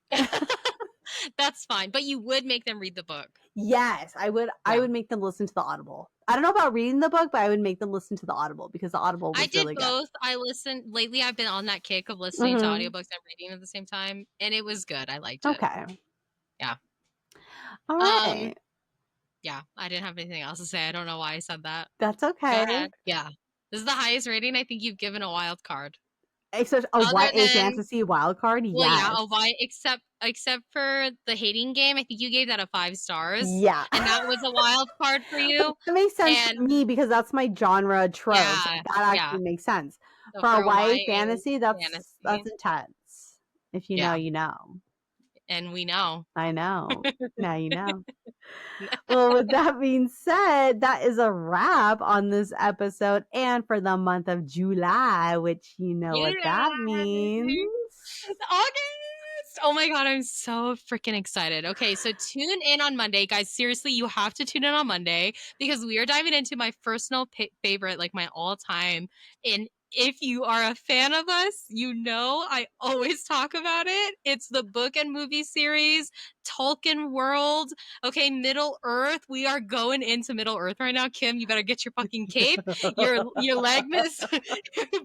That's fine. But you would make them read the book. Yes, I would. Yeah. I would make them listen to the Audible. I don't know about reading the book, but I would make them listen to the Audible because the Audible was really good. I did both. I listened lately. I've been on that kick of listening to audiobooks and reading at the same time, and it was good. I liked it. Okay. Yeah. All right. Yeah, I didn't have anything else to say. I don't know why I said that. That's okay. Yeah. This is the highest rating I think you've given a wild card. Except a fantasy wild card? Well, yes. Yeah, a why except for the hating game, I think you gave that a 5 stars. Yeah. And that was a wild card for you. That makes sense to me because that's my genre trope. Yeah, so that actually makes sense. So for a YA fantasy, that's intense. If you know, you know. And we know. I know. Now you know. Well, with that being said, that is a wrap on this episode and for the month of July, which you know what that means. August! Oh my god, I'm so freaking excited. Okay, so tune in on Monday. Guys, seriously, you have to tune in on Monday because we are diving into my personal favorite, like my all-time. And if you are a fan of us, you know I always talk about it. It's the book and movie series, Tolkien World. Okay, Middle Earth. We are going into Middle Earth right now. Kim, you better get your fucking cape, your legmas,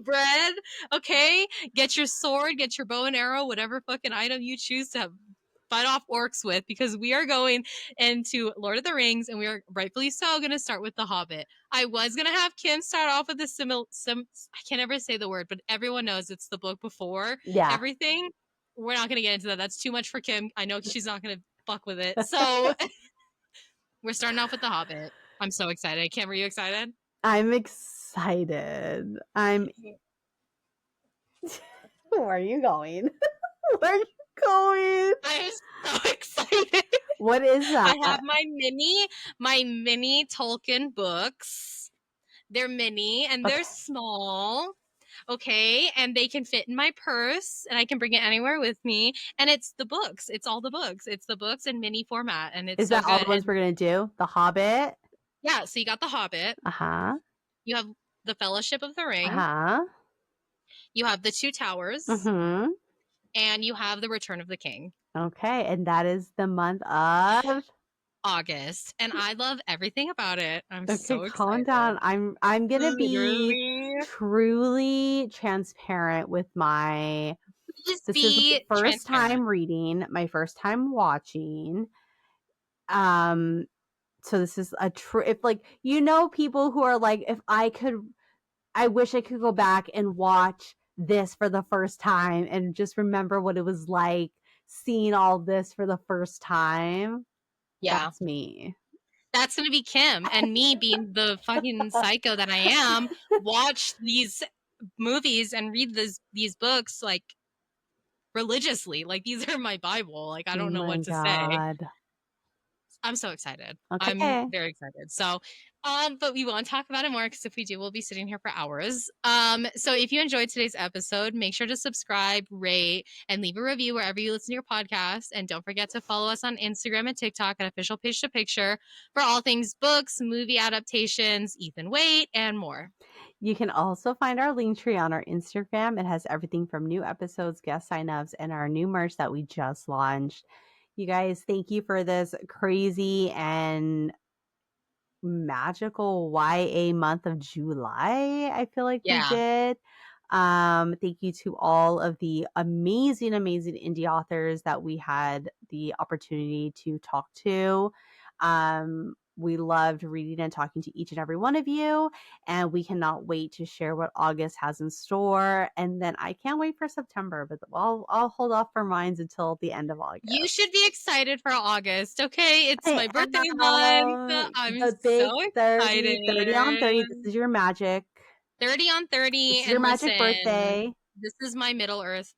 bread. Okay, get your sword, get your bow and arrow, whatever fucking item you choose to fight off orcs with, because we are going into Lord of the Rings, and we are rightfully so going to start with The Hobbit. I was going to have Kim start off with I can't ever say the word, but everyone knows it's the book before everything. We're not going to get into that. That's too much for Kim. I know she's not going to fuck with it. So we're starting off with The Hobbit. I'm so excited. Kim, are you excited? I'm excited. Where are you going? Where are you going? I'm so excited. What is that? I have my mini Tolkien books. They're mini and they're small. Okay, and they can fit in my purse and I can bring it anywhere with me. And it's the books. It's all the books. It's the books in mini format. And it's Is that all the ones we're going to do? The Hobbit? Yeah, so you got The Hobbit. Uh-huh. You have The Fellowship of the Ring. Uh-huh. You have The Two Towers. Mm-hmm. And you have The Return of the King. Okay, and that is the month of August, and I love everything about it. I'm so excited. Calm down. I'm gonna be truly transparent with my. This is my first time reading, my first time watching. So this is a if like people who are like, if I wish I could go back and watch this for the first time and just remember what it was like seeing all this for the first time. Yeah. That's me. That's going to be Kim, and me being the fucking psycho that I am, watch these movies and read these books like religiously. Like, these are my Bible. Like, I don't know what to say. I'm so excited. Okay. I'm very excited. So, but we won't talk about it more because if we do, we'll be sitting here for hours. So if you enjoyed today's episode, make sure to subscribe, rate, and leave a review wherever you listen to your podcast. And don't forget to follow us on Instagram and TikTok at Official Page to Picture for all things books, movie adaptations, Ethan Waite, and more. You can also find our link tree on our Instagram. It has everything from new episodes, guest signups, and our new merch that we just launched. You guys, thank you for this crazy and magical YA month of July. I feel like we did. Thank you to all of the amazing, amazing indie authors that we had the opportunity to talk to. We loved reading and talking to each and every one of you, and we cannot wait to share what August has in store. And then I can't wait for September, but I'll hold off for mine until the end of August. You should be excited for August, okay? It's my birthday month. I'm the big so 30, excited. 30 on 30. This is your magic. 30 on 30. This is your magic birthday. This is my Middle Earth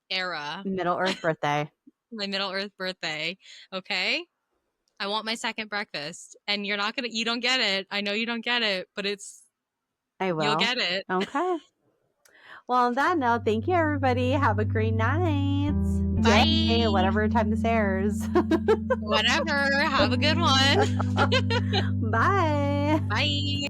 era. Middle Earth birthday. My Middle Earth birthday, okay? I want my second breakfast, and you don't get it. I know you don't get it, but I will. You'll get it. Okay. Well, on that note, thank you, everybody. Have a great night. Bye. Day, whatever time this airs. Whatever. Have a good one. Bye. Bye.